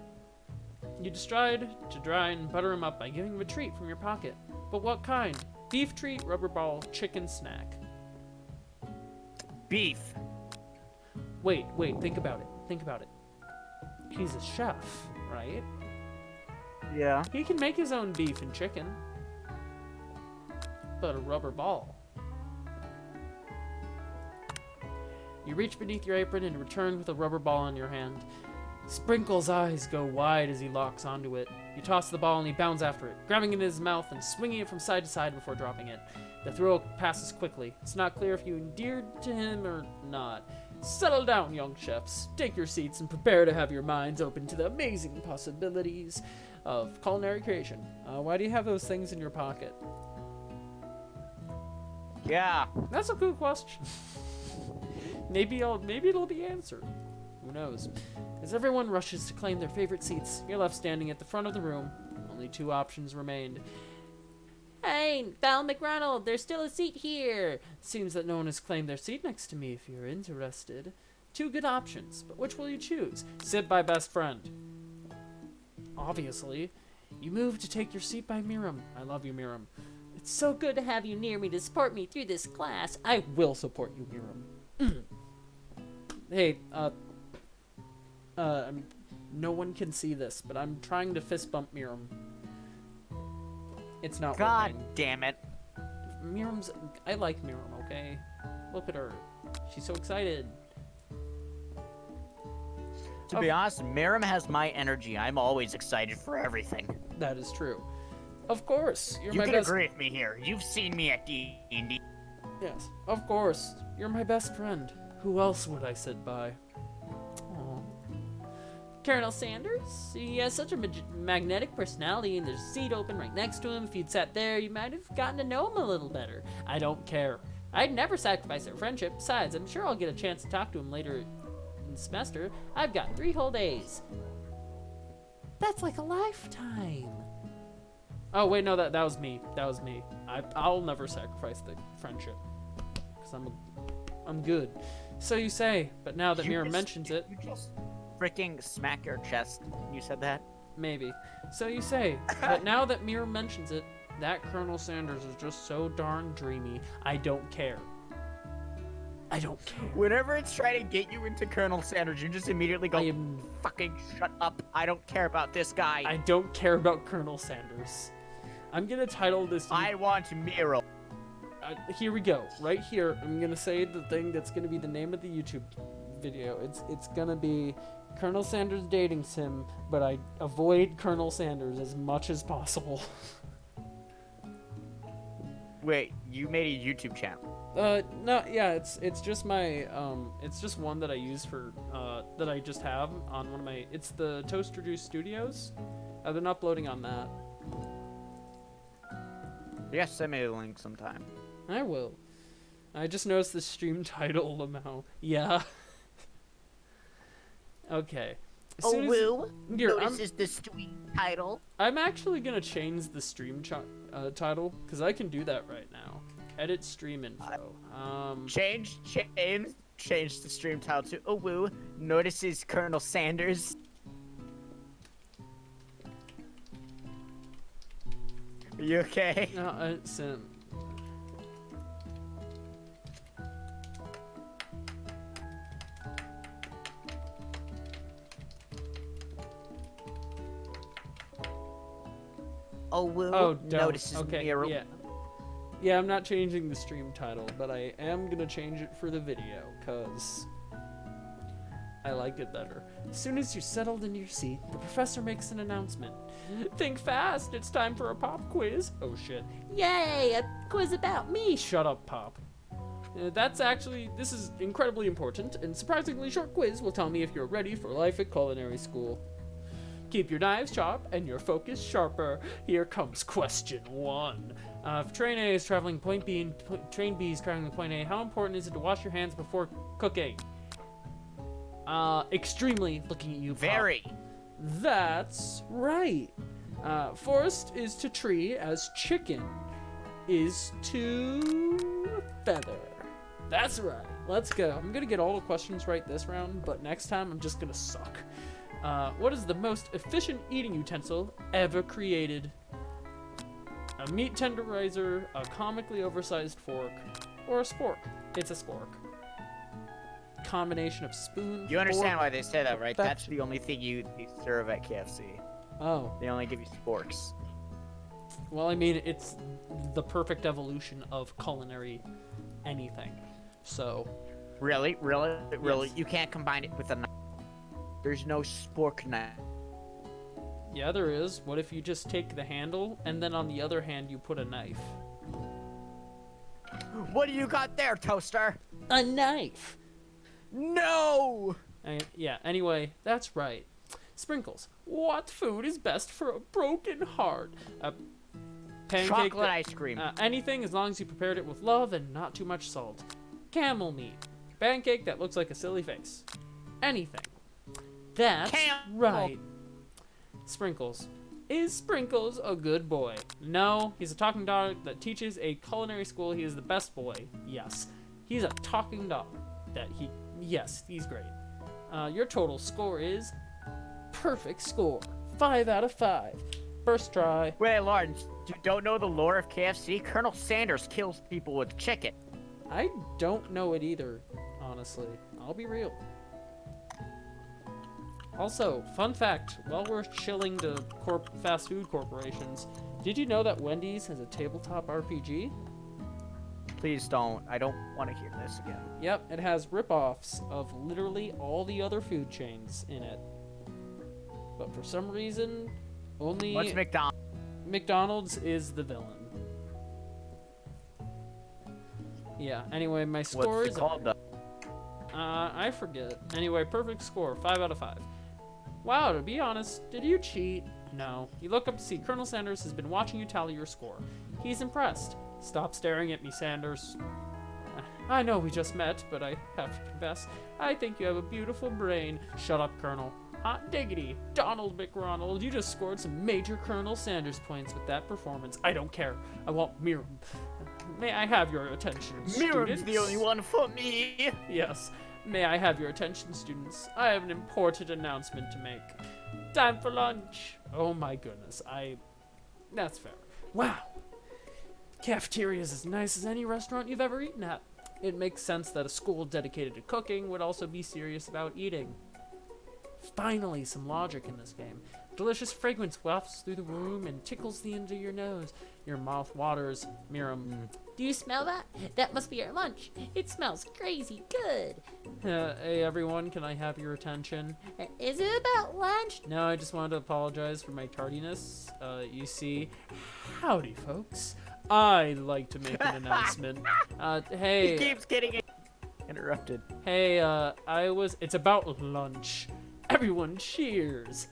You decide to dry and butter him up by giving him a treat from your pocket. But what kind? Beef treat, rubber ball, chicken snack. Beef. Wait, think about it. He's a chef, right? Yeah. He can make his own beef and chicken. But a rubber ball. You reach beneath your apron and return with a rubber ball in your hand. Sprinkle's eyes go wide as he locks onto it. You toss the ball and he bounds after it, grabbing it in his mouth and swinging it from side to side before dropping it. The throw passes quickly. It's not clear if you endeared to him or not. Settle down, young chefs. Take your seats and prepare to have your minds open to the amazing possibilities of culinary creation. Why do you have those things in your pocket? Yeah. That's a good question. Maybe it'll be answered. Who knows? As everyone rushes to claim their favorite seats, you're left standing at the front of the room. Only two options remained. Hey, Val McRonald, there's still a seat here. Seems that no one has claimed their seat next to me if you're interested. Two good options, but which will you choose? Sit by best friend. Obviously. You move to take your seat by Miram. I love you, Miram. It's so good to have you near me to support me through this class. I will support you, Miram. Hey, no one can see this, but I'm trying to fist bump Miram. It's not God working. damn it. I like Miram, okay? Look at her. She's so excited. To be honest, Miram has my energy. I'm always excited for everything. That is true. Of course, you're You my can best. agree with me here. You've seen me at D&D. Yes, of course. You're my best friend. Who else would I sit by? Aw. Colonel Sanders? He has such a magnetic personality, and there's a seat open right next to him. If you'd sat there, you might have gotten to know him a little better. I don't care. I'd never sacrifice our friendship. Besides, I'm sure I'll get a chance to talk to him later in the semester. I've got 3 whole days. That's like a lifetime. Oh wait, no, that was me. That was me. I'll never sacrifice the friendship, cause I'm good. So you say, but now that Mira mentions it, You just freaking smack your chest. You said that? maybe. So you say, but now that Mira mentions it, that Colonel Sanders is just so darn dreamy. I don't care. I don't care. Whenever it's trying to get you into Colonel Sanders, you just immediately go, fucking shut up. I don't care about this guy. I don't care about Colonel Sanders. I'm gonna title this. I want Miro. Here we go. Right here, I'm gonna say the thing that's gonna be the name of the YouTube video. It's gonna be Colonel Sanders dating sim, but I avoid Colonel Sanders as much as possible. Wait, you made a YouTube channel. No, yeah, it's just my it's just one that I use for that I just have on one of my. It's the Toaster Juice Studios. I've been uploading on that. Yes, send me a link sometime. I will. I just noticed the stream title amount. Yeah. Okay. As soon as- Here, Notices the sweet title. I'm actually gonna change the stream title because I can do that right now. Edit stream info. Change the stream title to "Oh woo." Notices Colonel Sanders. Are you okay? Sim. Owu Oh, don't. notices Okay, Miru. yeah. Yeah, I'm not changing the stream title, but I am gonna change it for the video, cause I like it better. As soon as you're settled in your seat, the professor makes an announcement. Think fast, it's time for a pop quiz. Oh shit. Yay, a quiz about me. Shut up, Pop. This is incredibly important, and surprisingly short quiz will tell me if you're ready for life at culinary school. Keep your knives sharp and your focus sharper. Here comes question 1. If train A is traveling point B and train B is traveling point A, how important is it to wash your hands before cooking? Extremely, looking at you, Pop. Very. That's right. Forest is to tree as chicken is to feather. That's right. Let's go. I'm gonna get all the questions right this round, but next time I'm just gonna suck. What is the most efficient eating utensil ever created? A meat tenderizer, a comically oversized fork, or a spork? It's a spork. Combination of spoon. You understand fork, why they say that, right? That's perfection. the only thing you serve at KFC. Oh, They only give you sporks. well, I mean, it's the perfect evolution of culinary anything. So, Really? Yes. You can't combine it with a knife. There's no spork knife. yeah, there is. What if you just take the handle and then on the other hand you put a knife? What do you got there, toaster? A knife. No! Yeah, anyway, that's right. Sprinkles. What food is best for a broken heart? A pancake. Chocolate ice cream. Anything as long as you prepared it with love and not too much salt. Camel meat. Pancake that looks like a silly face. Anything. That's Camel. right. Sprinkles. Is Sprinkles a good boy? No, he's a talking dog that teaches a culinary school. He is the best boy. Yes. He's a talking dog yes, he's great. Your total score is perfect score. 5 out of 5. First try. Wait, Lawrence, you don't know the lore of KFC? Colonel Sanders kills people with chicken. I don't know it either, honestly. I'll be real. Also, fun fact, while we're chilling to fast food corporations, did you know that Wendy's has a tabletop RPG? Please don't. I don't want to hear this again. Yep, it has rip-offs of literally all the other food chains in it. But for some reason, only What's McDonald's? McDonald's is the villain. Yeah, anyway, my score What's is... it called, though? I forget. Anyway, perfect score, 5 out of 5. Wow, to be honest, did you cheat? No. You look up to see Colonel Sanders has been watching you tally your score. He's impressed. Stop staring at me, Sanders. I know we just met, but I have to confess, I think you have a beautiful brain. Shut up, Colonel. Hot diggity. Donald McRonald, you just scored some major Colonel Sanders points with that performance. I don't care. I want Miriam. May I have your attention, Miriam's students? the only one for me. Yes. May I have your attention, students? I have an important announcement to make. Time for lunch. Oh my goodness. That's fair. Wow. Cafeteria is as nice as any restaurant you've ever eaten at. It makes sense that a school dedicated to cooking would also be serious about eating. Finally, some logic in this game. Delicious fragrance wafts through the room and tickles the end of your nose. Your mouth waters. Miriam. Do you smell that? That must be our lunch. It smells crazy good. Hey everyone, can I have your attention? Is it about lunch? No, I just wanted to apologize for my tardiness. You see, howdy folks. I'd like to make an announcement. He Hey, keeps getting interrupted. hey, it's about lunch. Everyone cheers.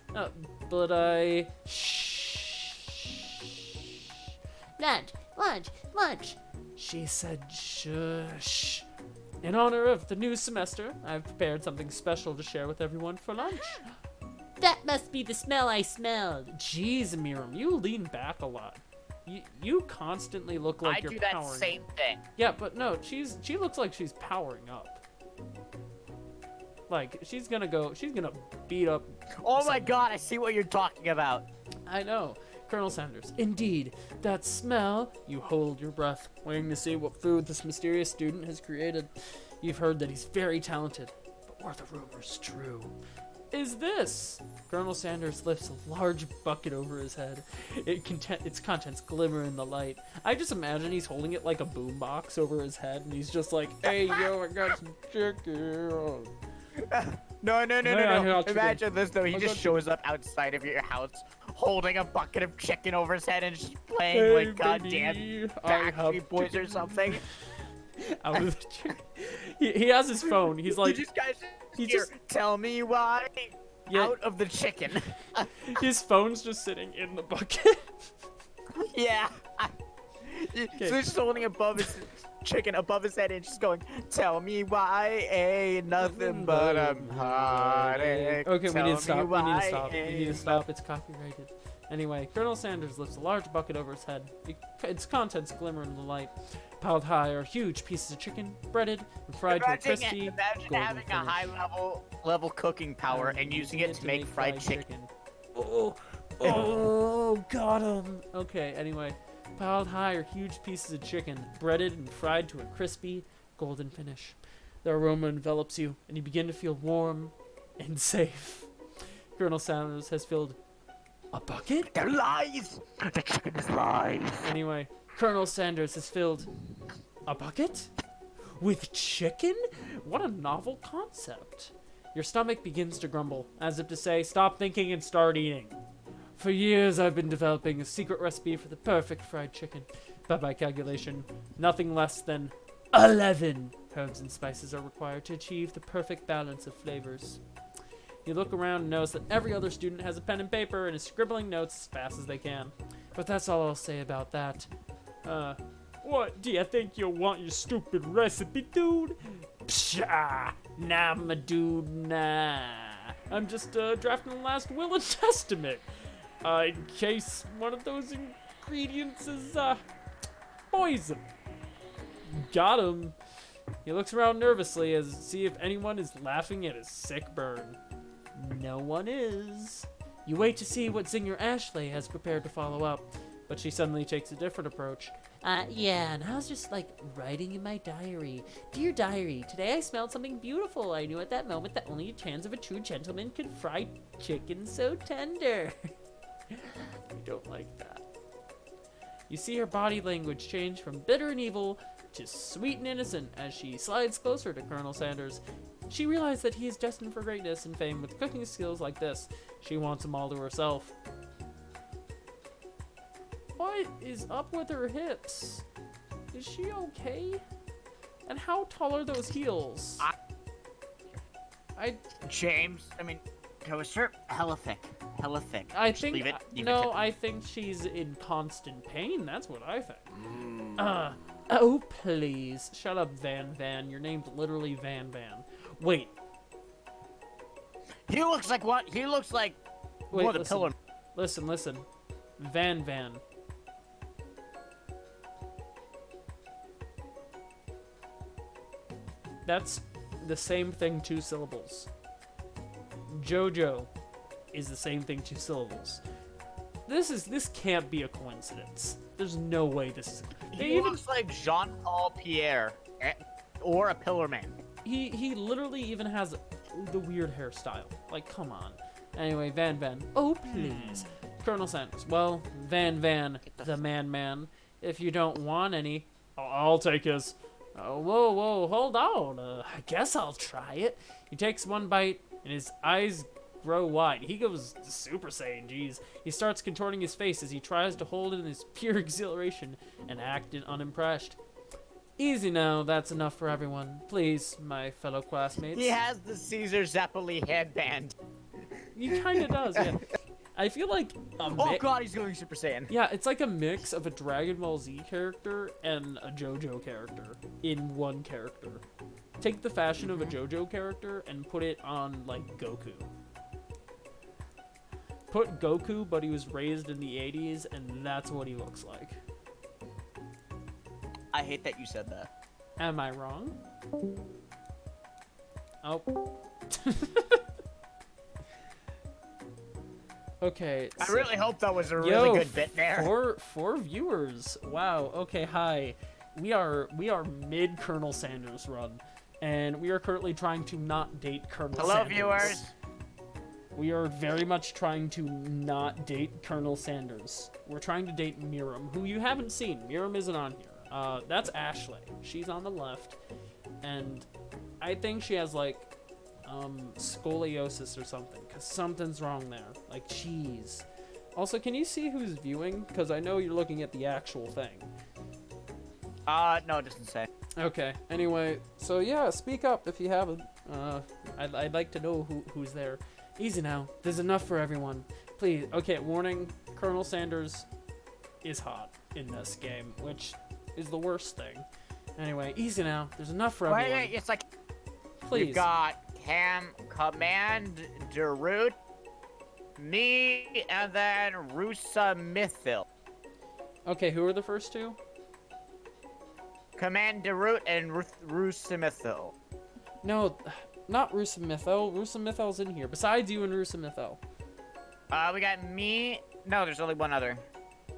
But shh. Lunch. She said shush. In honor of the new semester, I've prepared something special to share with everyone for lunch. That must be the smell I smelled. Jeez, Miriam, you lean back a lot. You constantly look like I you're do that powering. same thing. Yeah, but no, she looks like she's powering up. Like she's gonna beat up. Oh my god, I see what you're talking about. I know, Colonel Sanders. Indeed, that smell. You hold your breath, waiting to see what food this mysterious student has created. You've heard that he's very talented, but were the rumors true? is this? Colonel Sanders lifts a large bucket over his head. Its contents glimmer in the light. I just imagine he's holding it like a boombox over his head, and he's just like, "Hey, yo, I got some chicken." No. I got chicken. Imagine this though. He I just got shows up outside of your house, holding a bucket of chicken over his head and just playing Hey, like goddamn baby, I have Backstreet Boys or chicken. something. Out of the chicken. He has his phone. He's like, you just guys, he here, just- tell me why. Yeah. Out of the chicken. his phone's just sitting in the bucket. Yeah. So he's just holding above his chicken above his head and just going, tell me why ain't nothing but a heartache. Okay, we Tell need me to stop. We need to why stop. We need to ain't stop. It's copyrighted. Anyway, Colonel Sanders lifts a large bucket over his head. Its contents glimmer in the light. Piled high are huge pieces of chicken, breaded and fried to a crispy, Imagine golden having a finish. high level cooking power and using it to make fried chicken. Oh, got him. Okay, anyway. Piled high are huge pieces of chicken, breaded and fried to a crispy, golden finish. The aroma envelops you, and you begin to feel warm and safe. Colonel Sanders has filled a bucket? They're lies! The chicken is lies! Anyway, Colonel Sanders has filled a bucket? With chicken? What a novel concept. Your stomach begins to grumble, as if to say, stop thinking and start eating. For years, I've been developing a secret recipe for the perfect fried chicken. But by calculation, nothing less than 11 herbs and spices are required to achieve the perfect balance of flavors. You look around and notice that every other student has a pen and paper and is scribbling notes as fast as they can. But that's all I'll say about that. What do you think you want, your stupid recipe, dude? Pshaw, nah, my dude, nah. I'm just drafting the last will and testament. In case one of those ingredients is, poison. Got him. He looks around nervously as to see if anyone is laughing at his sick burn. No one is. You wait to see what Zinger Ashley has prepared to follow up, but she suddenly takes a different approach. Yeah, and I was just, writing in my diary. Dear diary, today I smelled something beautiful. I knew at that moment that only a chance of a true gentleman could fry chicken so tender. We don't like that. You see her body language change from bitter and evil to sweet and innocent as she slides closer to Colonel Sanders. She realizes that he is destined for greatness and fame with cooking skills like this. She wants them all to herself. What is up with her hips? Is she okay? And how tall are those heels? James, Toaster, hella thick. I Just think leave it no, to- I think she's in constant pain. That's what I think. Oh please, shut up, Van Van. Your name's literally Van Van. Wait, He looks like what? He looks like wait, one of the listen, pillar. listen. Van Van. That's the same thing, 2 syllables. Jojo is the same thing, 2 syllables. This can't be a coincidence. There's no way this is. He looks like Jean-Paul Pierre, or a pillar man. He literally even has the weird hairstyle. Like, come on. Anyway, Van Van. Oh, please. Colonel Sanders. Well, Van Van, the man. If you don't want any, I'll take his. Whoa, hold on. I guess I'll try it. He takes one bite, and his eyes grow wide. He goes Super Saiyan, jeez. He starts contorting his face as he tries to hold in his pure exhilaration and act unimpressed. Easy now, that's enough for everyone. Please, my fellow classmates. He has the Caesar Zeppeli headband. He kinda does, yeah. I feel like a Oh god, he's going Super Saiyan. yeah, it's like a mix of a Dragon Ball Z character and a JoJo character in one character. Take the fashion of a JoJo character and put it on, like, Goku. Put Goku, but he was raised in the 80s, and that's what he looks like. I hate that you said that. Am I wrong? Oh. Okay. I really hope that was a Yo, really good bit there. Four viewers. Wow. Okay. Hi. We are mid Colonel Sanders run, and we are currently trying to not date Colonel Hello, Sanders. viewers. We are very much trying to not date Colonel Sanders. We're trying to date Miriam, who you haven't seen. Miriam isn't on here. That's Ashley. She's on the left, and I think she has like scoliosis or something, because something's wrong there. Like, jeez. Also, can you see who's viewing? Because I know you're looking at the actual thing. No, it doesn't say. Okay. Anyway, so yeah, speak up if you haven't. I'd like to know who's there. Easy now. There's enough for everyone. Please. Okay, warning. Colonel Sanders is hot in this game, which is the worst thing. Anyway, easy now. There's enough for everyone. Wait, it's like Please. we've got Command Derut, me, and then Rusa Mithil. Okay, who are the first two? Command Derut and Rusa Mithil. No, not Rusamithel. Rusamithel's in here. Besides you and Rusamithel. We got me. No, there's only one other.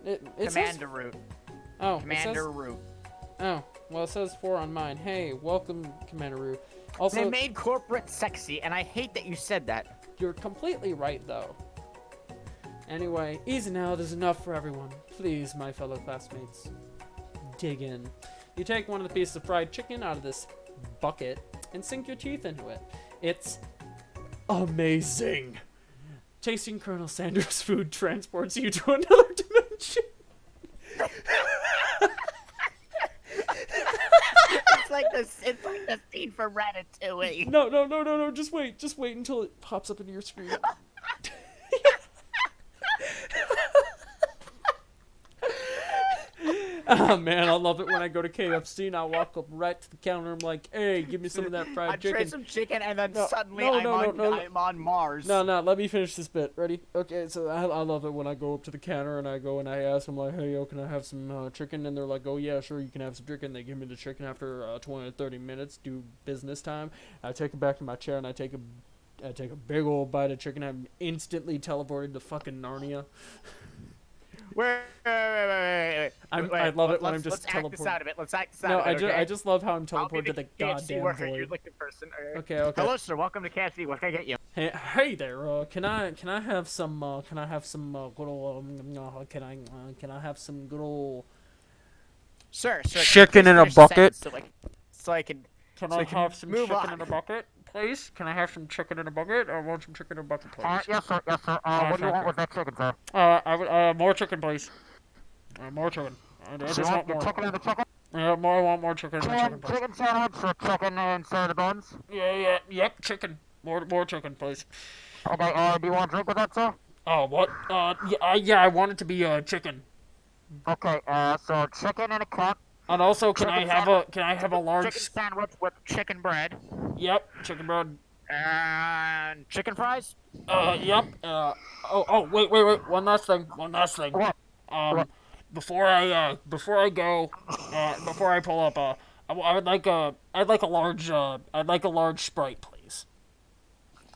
It Command says... Derut. Oh, Commander Root. Oh, well, it says 4 on mine. Hey, welcome, Commander Roo. Also, They made corporate sexy, and I hate that you said that. you're completely right, though. Anyway, easy now. There's enough for everyone. Please, my fellow classmates, dig in. You take one of the pieces of fried chicken out of this bucket and sink your teeth into it. It's amazing. Tasting Colonel Sanders' food transports you to another dimension. It's like the scene from Ratatouille. No. Just wait until it pops up into your screen. Oh man, I love it when I go to KFC and I walk up right to the counter. I'm like, "Hey, give me some of that fried I chicken." trade some chicken, and then No, suddenly no, I'm on Mars. No, let me finish this bit. Ready? Okay, so I love it when I go up to the counter and I go and I ask them like, "Hey, yo, can I have some chicken?" And they're like, "Oh yeah, sure, you can have some chicken." They give me the chicken after 20 to 30 minutes, do business time. I take it back to my chair and I take a big old bite of chicken. I'm instantly teleported to fucking Narnia. Wait. I love it when I'm just let's act this teleported. out of it. Let's act this out No, of it. I just love how I'm I'll be teleported to the KFC goddamn worker. You're void. like the person. Okay. Hello, sir. Welcome to KFC. What can I get you? Hey there. Can I have some good old can I have some good old Sir. Chicken please in a finish the bucket? sentence So I can. Can So I I can have some move chicken on. in a bucket, please? Can I have some chicken in a bucket? I want some chicken in a bucket, please. Yes, sir. Yes, sir. Oh, What do you thank want you. with that chicken, sir? I would more chicken, please. More chicken. I Do just you want want the more. chicken in the chicken? Yeah, more. I want more chicken in the chicken, please. Chicken sandwich or chicken inside the buns? Yep, chicken. More chicken, please. Okay, do you want a drink with that, sir? Oh, what? Yeah, I want it to be chicken. Okay, so chicken in a cup. And also, can I Chicken have a large? Chicken sandwich with chicken bread. Yep, chicken bread. And chicken fries. Yep. Wait. One last thing. What? What? Before I pull up, I'd like a large Sprite, please.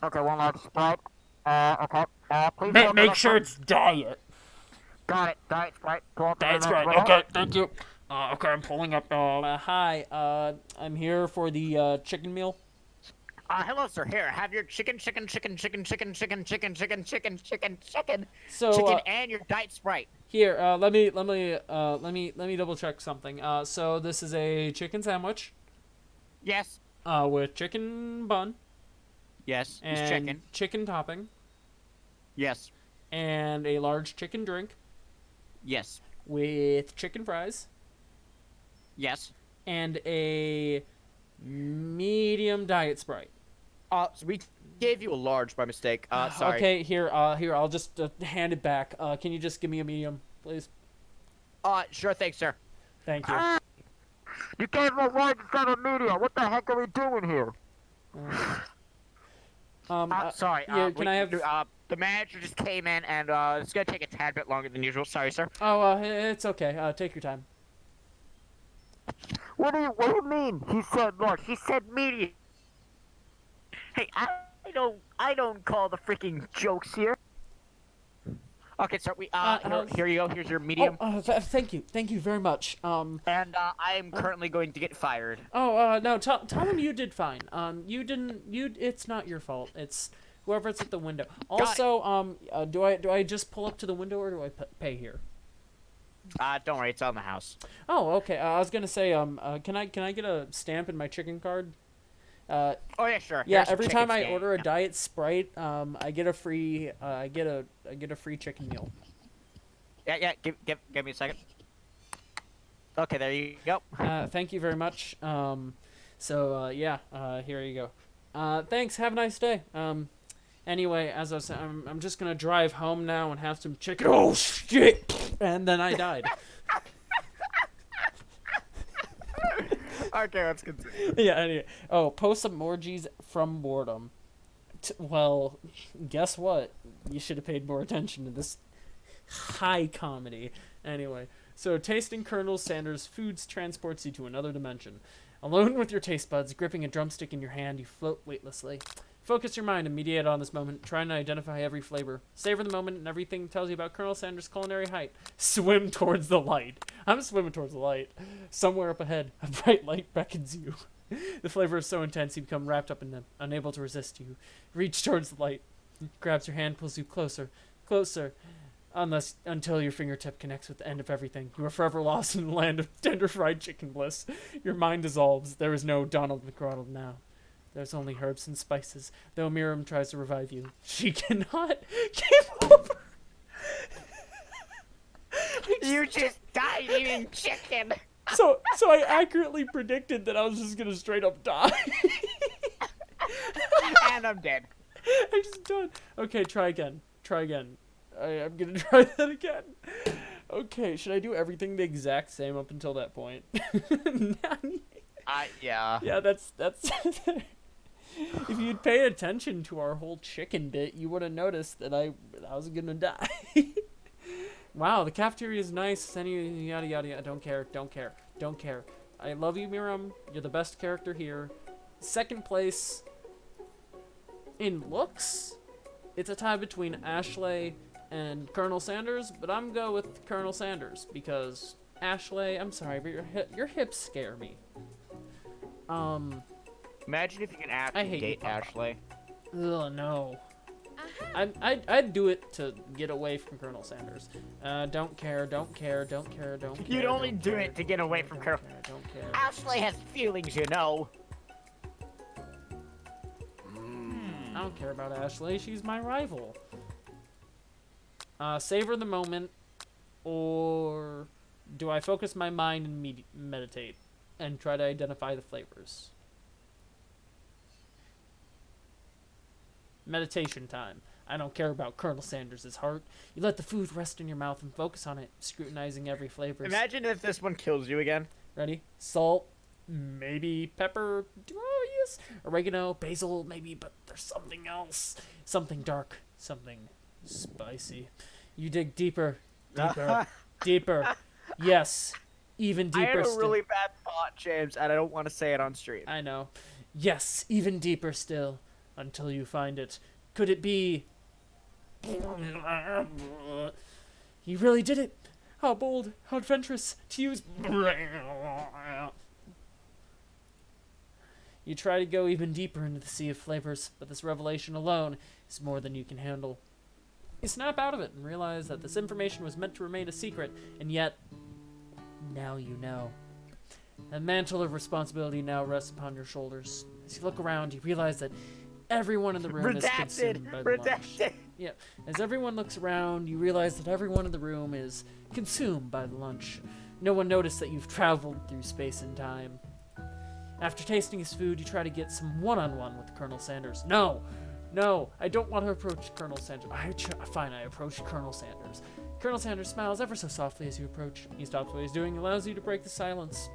Okay, one large Sprite. Okay. Please Make sure it's diet. Got it. Diet Sprite. Pull up the Diet next Sprite. row. Okay, thank you. Okay, I'm pulling up. Hi. I'm here for the chicken meal. Hello, sir. Here, have your chicken, So, and your diet Sprite. here, let me double check something. So this is a chicken sandwich, Yes. with chicken bun Yes. and It's chicken. chicken topping Yes. and a large chicken drink Yes. with chicken fries Yes. and a medium diet Sprite. So we gave you a large by mistake. Sorry. Okay, here, I'll just hand it back. Can you just give me a medium, please? Sure thing, sir. Thank you. You gave him a large instead of medium. What the heck are we doing here? Sorry. yeah, can I have? The manager just came in, and it's gonna take a tad bit longer than usual. Sorry, sir. Oh, it's okay. Take your time. What do you mean? He said large. He said medium. Hey, I don't call the freaking jokes here. Okay, sir. Here you go. Here's your medium. Thank you very much. And I am currently going to get fired. No, tell him you did fine. You didn't. It's not your fault. It's Whoever's at the window. Also, do I just pull up to the window or do I pay here? Don't worry, it's on the house. Oh, okay. I was gonna say, can I get a stamp in my chicken card? Oh yeah, sure. Yeah, Here's some every chicken time I steak. order a Diet Sprite, I get a free I get a free chicken meal. Yeah. Give me a second. Okay, there you go. Thank you very much. Here you go. Thanks. Have a nice day. Anyway, as I was saying, I'm just gonna drive home now and have some chicken. Oh shit! And then I died. Okay, let's continue. Yeah. Anyway. Oh, post emojis from boredom. Well, guess what? You should have paid more attention to this high comedy. Anyway, so tasting Colonel Sanders' foods transports you to another dimension. Alone with your taste buds, gripping a drumstick in your hand, you float weightlessly. Focus your mind and mediate on this moment, trying to identify every flavor. Savor the moment and everything tells you about Colonel Sanders' culinary height. Swim towards the light. I'm swimming towards the light. Somewhere up ahead, a bright light beckons you. The flavor is so intense you become wrapped up in them, unable to resist you. Reach towards the light. It grabs your hand, pulls you closer, closer. Until your fingertip connects with the end of everything. You are forever lost in the land of tender fried chicken bliss. Your mind dissolves. There is no Donald McDonald now. There's only herbs and spices. Though Miriam tries to revive you, she cannot. Game over. You just died eating chicken. So I accurately predicted that I was just gonna straight up die. And I'm dead. I just done. Okay, try again. I'm gonna try that again. Okay, should I do everything the exact same up until that point? Yeah. Yeah, that's. If you'd paid attention to our whole chicken bit, you would have noticed that I was gonna die. Wow, the cafeteria is nice. Any yada yada yada. Don't care. I love you, Miriam. You're the best character here. Second place in looks. It's a tie between Ashley and Colonel Sanders, but I'm go with Colonel Sanders because Ashley, I'm sorry, but your hips scare me. Imagine if you can I actually hate date you, Papa. Ashley. Ugh, no. I'd do it to get away from Colonel Sanders. Don't care. You'd only do it to get away from Colonel. Don't care. Ashley has feelings, you know. I don't care about Ashley. She's my rival. Savor the moment, or do I focus my mind and meditate and try to identify the flavors? Meditation time. I don't care about Colonel Sanders' heart. You let the food rest in your mouth and focus on it, scrutinizing every flavor. Imagine if this one kills you again. Ready? Salt, maybe pepper, oh yes, oregano, basil, maybe, but there's something else. Something dark, something spicy. You dig deeper, deeper. Yes, even deeper. I had a still. really bad thought, James, and I don't want to say it on stream. I know. Yes, even deeper still, until you find it. Could it be? You really did it. How bold, how adventurous to use. You try to go even deeper into the sea of flavors, but this revelation alone is more than you can handle. You snap out of it and realize that this information was meant to remain a secret, and yet, now you know. A mantle of responsibility now rests upon your shoulders. As you look around, you realize that everyone in the room is consumed by the lunch. Redacted. Yeah. As everyone looks around, you realize that everyone in the room is consumed by the lunch. No one noticed that you've traveled through space and time. After tasting his food, you try to get some one-on-one with Colonel Sanders. No, I don't want to approach Colonel Sanders. Fine, I approach Colonel Sanders. Colonel Sanders smiles ever so softly as you approach. He stops what he's doing and allows you to break the silence.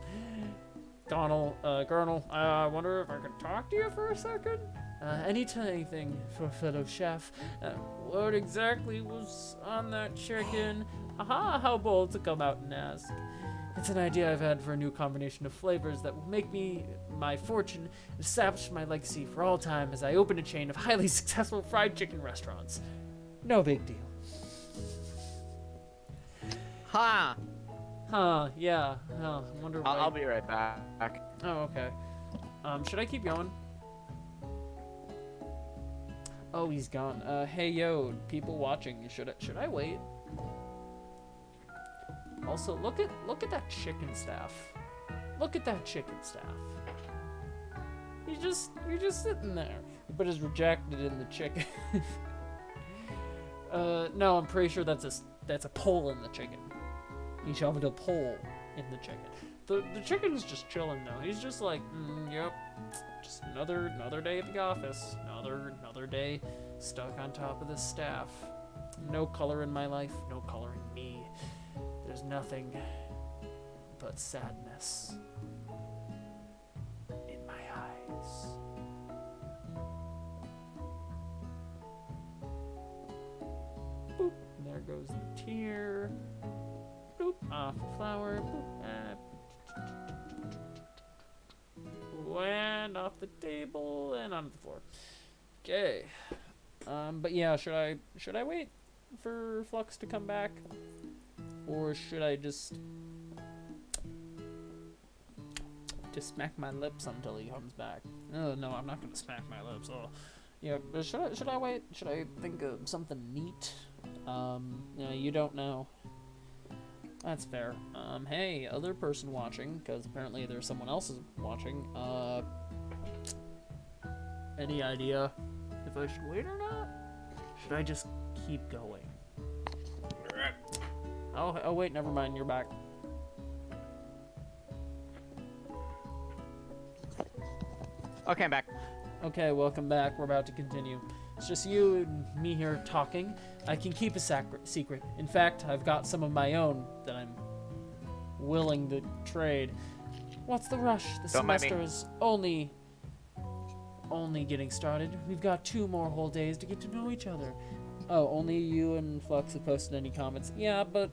Colonel, I wonder if I could talk to you for a second? Anything for fellow chef. What exactly was on that chicken? Aha, how bold to come out and ask. It's an idea I've had for a new combination of flavors that will make me my fortune and establish my legacy for all time as I open a chain of highly successful fried chicken restaurants. No big deal. Huh. Huh, yeah. Oh, I wonder why. I'll be right back. Oh, okay. Should I keep going? Oh, he's gone. Hey, yo, people watching. Should I wait? Also, look at that chicken staff. Look at that chicken staff. You're just sitting there. He put his rejected in the chicken. No, I'm pretty sure that's a pole in the chicken. He shoved a pole in the chicken. The chicken's just chilling now. He's just like, yep, just another day at the office. Another day stuck on top of this staff. No color in my life, no color in me. There's nothing but sadness in my eyes. Boop, and there goes the tear. Boop, off the flower. Boop, and off the table and onto the floor. Okay. But yeah, should I wait for Flux to come back? Or should I just smack my lips until he comes back? Oh, no, I'm not gonna smack my lips. Oh, yeah. But should I wait? Should I think of something neat? Yeah, you don't know. That's fair. Hey, other person watching, because apparently there's someone else is watching. Any idea if I should wait or not? Should I just keep going? Oh wait, never mind, you're back. Okay, I'm back. Okay, welcome back. We're about to continue. It's just you and me here talking. I can keep a secret. In fact, I've got some of my own that I'm willing to trade. What's the rush? The Don't mind me. semester is only getting started. We've got 2 more whole days to get to know each other. Oh, only you and Flux have posted any comments. Yeah, but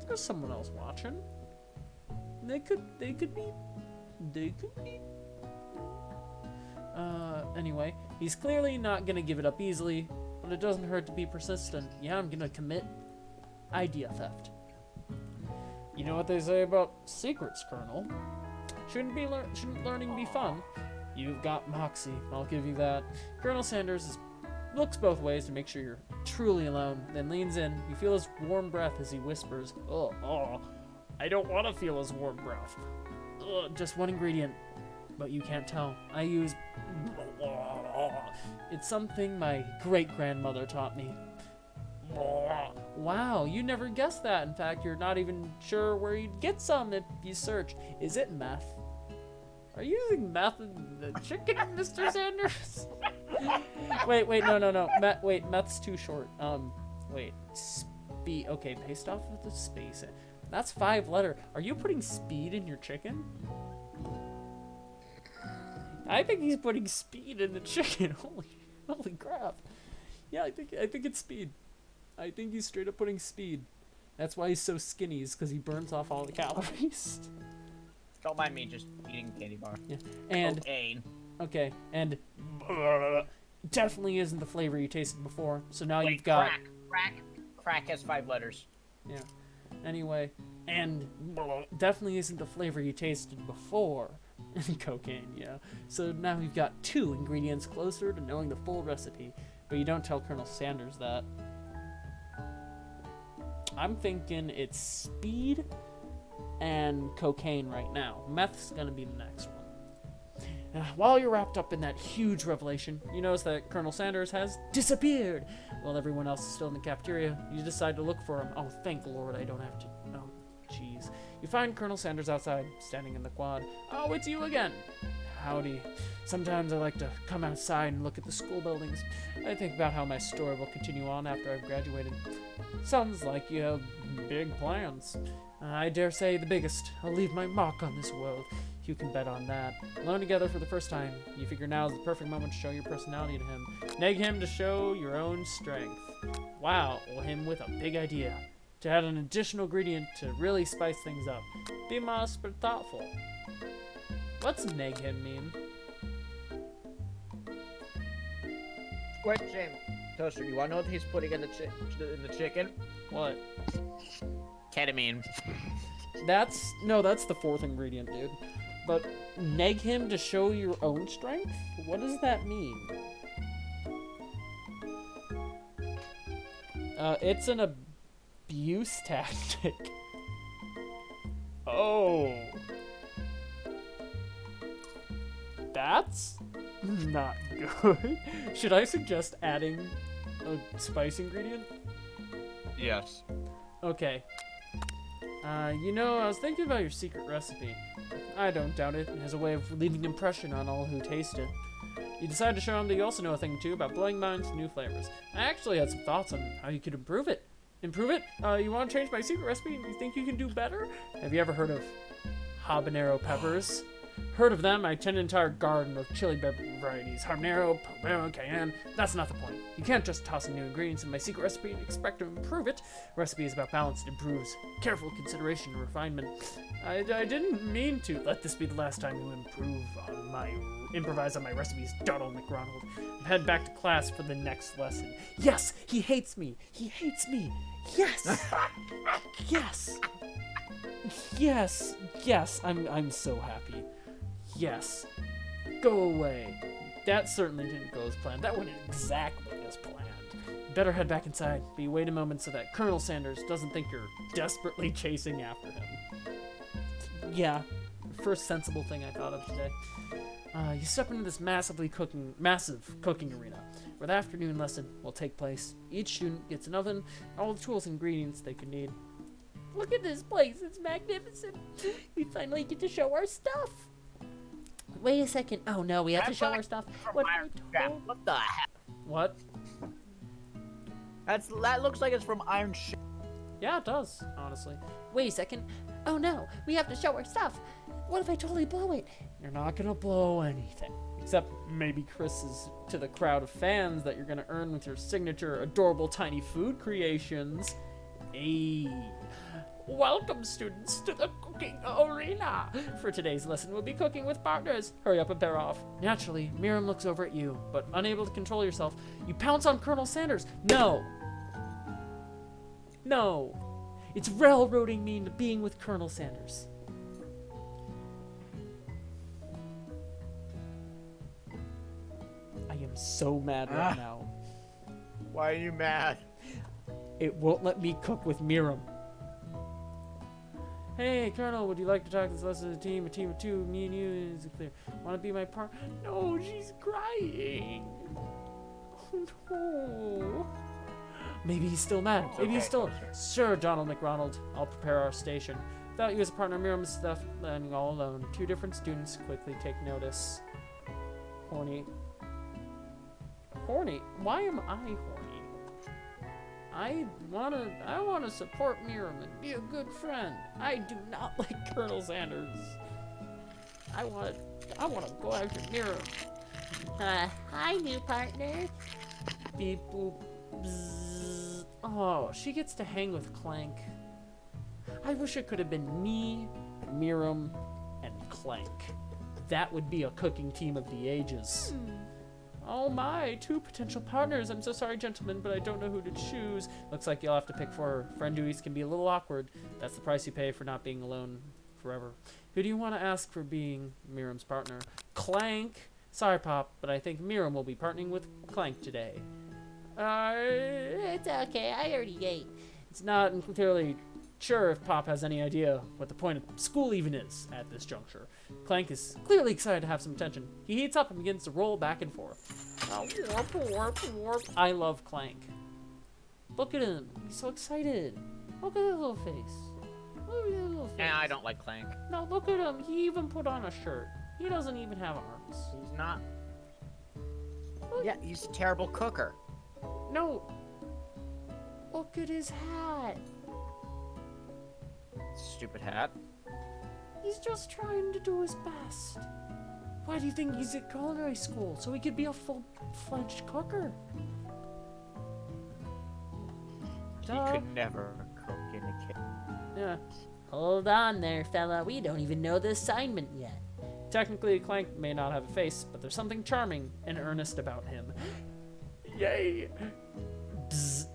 there's someone else watching. They could be. Anyway, he's clearly not gonna give it up easily, but it doesn't hurt to be persistent. Yeah, I'm gonna commit idea theft. You know what they say about secrets, Colonel? Shouldn't learning be fun? You've got moxie, I'll give you that. Colonel Sanders looks both ways to make sure you're truly alone, then leans in. You feel his warm breath as he whispers, oh, I don't want to feel his warm breath. Just one ingredient, but you can't tell. I use... It's something my great-grandmother taught me. Wow, you never guessed that. In fact, you're not even sure where you'd get some if you search. Is it meth? Are you using meth in the chicken, Mr. Sanders? wait, no. Meth's too short. Wait, speed. Okay, based off of the space. That's 5-letter. Are you putting speed in your chicken? I think he's putting speed in the chicken. Holy crap. Yeah, I think it's speed. I think he's straight up putting speed. That's why he's so skinny, is because he burns off all the calories. Don't mind me just eating a candy bar. Yeah. And cocaine. Okay, and definitely isn't the flavor you tasted before. So now Wait, you've got crack has 5 letters. yeah. Anyway, and definitely isn't the flavor you tasted before. Cocaine, yeah. So now you've got 2 ingredients closer to knowing the full recipe, but you don't tell Colonel Sanders that. I'm thinking it's speed and cocaine right now. Meth's gonna be the next one. While you're wrapped up in that huge revelation, you notice that Colonel Sanders has disappeared. While everyone else is still in the cafeteria, you decide to look for him. Oh, thank Lord I don't have to. Oh, jeez. You find Colonel Sanders outside, standing in the quad. Oh, it's you again. Howdy. Sometimes I like to come outside and look at the school buildings. I think about how my story will continue on after I've graduated. Sounds like you have big plans. I dare say the biggest. I'll leave my mark on this world. You can bet on that. Alone together for the first time, you figure now is the perfect moment to show your personality to him. Neg him to show your own strength. Wow, him with a big idea. To add an additional ingredient to really spice things up. Be modest but thoughtful. What's neg him mean? Question. Toaster, you wanna know what he's putting in the chicken? What? Ketamine. That's the 4th ingredient, dude. But neg him to show your own strength? What does that mean? It's an abuse tactic. Oh. That's not good. Should I suggest adding a spice ingredient? Yes. Okay. You know, I was thinking about your secret recipe. I don't doubt it. It has a way of leaving an impression on all who taste it. You decided to show them that you also know a thing or two about blowing minds and new flavors. I actually had some thoughts on how you could improve it. Improve it? You want to change my secret recipe and you think you can do better? Have you ever heard of habanero peppers? Heard of them? I tend an entire garden of chili pepper varieties. Habanero, pomelo, cayenne. That's not the point. You can't just toss in new ingredients in my secret recipe and expect to improve it. Recipe is about balance. It improves careful consideration and refinement. I didn't mean to. Let this be the last time you improvise on my recipes, Donald McRonald. Head back to class for the next lesson. Yes, he hates me. He hates me. Yes. Yes. Yes. Yes. I'm so happy. Yes. Go away. That certainly didn't go as planned. That went exactly as planned. Better head back inside. But you wait a moment so that Colonel Sanders doesn't think you're desperately chasing after him. Yeah. First sensible thing I thought of today. You step into this massive cooking arena, where the afternoon lesson will take place. Each student gets an oven, all the tools and ingredients they could need. Look at this place. It's magnificent. We finally get to show our stuff. Wait a second. Oh, no. We have to show our stuff. What am I told? What the heck? What? That looks like it's from Iron Chef. Yeah, it does, honestly. Wait a second. Oh, no. We have to show our stuff. What if I totally blow it? You're not gonna blow anything. Except maybe Chris's to the crowd of fans that you're gonna earn with your signature adorable tiny food creations. Ayy. Welcome, students, to the cooking arena. For today's lesson, we'll be cooking with partners. Hurry up and pair off. Naturally, Miriam looks over at you, but unable to control yourself, you pounce on Colonel Sanders. No. No. It's railroading me into being with Colonel Sanders. I am so mad right now. Why are you mad? It won't let me cook with Miriam. Hey, Colonel, would you like to talk this lesson as a team of two? Me and you, is it clear? Want to be my partner? No, she's crying. Oh, no. Maybe he's still mad. Maybe he's still... Sure, Donald McRonald. I'll prepare our station. Without you as a partner, Miriam's left landing all alone. Two different students quickly take notice. Horny. Horny? Why am I horny? I wanna support Miriam and be a good friend. I do not like Colonel Sanders. I wanna go after Miriam. Hi, new partner. Beep boop. Bzzz. Oh, she gets to hang with Clank. I wish it could have been me, Miriam, and Clank. That would be a cooking team of the ages. Oh my, two potential partners. I'm so sorry, gentlemen, but I don't know who to choose. Looks like you'll have to pick for friend duties can be a little awkward. That's the price you pay for not being alone forever. Who do you want to ask for being Miriam's partner? Clank. Sorry, Pop, but I think Miriam will be partnering with Clank today. It's okay. I already ate. It's not entirely sure if Pop has any idea what the point of school even is at this juncture. Clank is clearly excited to have some attention. He heats up and begins to roll back and forth. Warp, warp, warp. I love Clank. Look at him. He's so excited. Look at his little face. Look at his little face. And I don't like Clank. No, look at him. He even put on a shirt. He doesn't even have arms. He's not. Look. Yeah, he's a terrible cooker. No. Look at his hat. Stupid hat. He's just trying to do his best. Why do you think he's at culinary school? So he could be a full-fledged cooker. He could never cook in a kitchen. Yeah. Hold on there, fella. We don't even know the assignment yet. Technically, Clank may not have a face, but there's something charming and earnest about him. Yay! Bzz.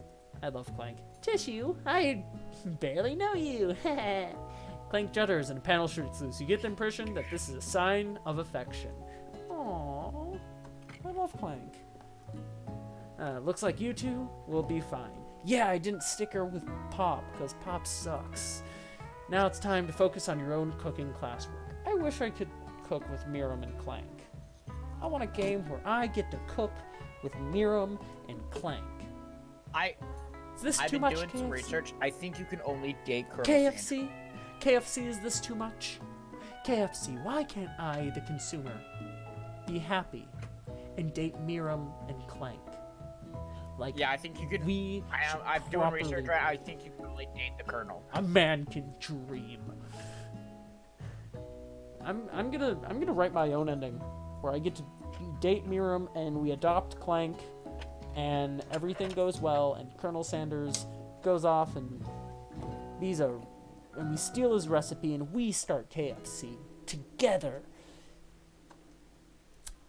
I love Clank. Tissue, I barely know you. Clank judders and a panel shoots loose. You get the impression that this is a sign of affection. Aww. I love Clank. Looks like you two will be fine. Yeah, I didn't stick her with Pop, because Pop sucks. Now it's time to focus on your own cooking classwork. I wish I could cook with Miriam and Clank. I want a game where I get to cook with Miriam and Clank. Is this I've too been much, doing some KFC? research. I think you can only date Colonel Sanders. KFC? KFC, is this too much? KFC, why can't I, the consumer, be happy and date Miriam and Clank? Like, Yeah, I think you could. I'm doing properly- research right. I think you can only date the Colonel. A man can dream. I'm gonna write my own ending where I get to date Miriam and we adopt Clank and everything goes well and Colonel Sanders goes off and we steal his recipe and we start KFC together.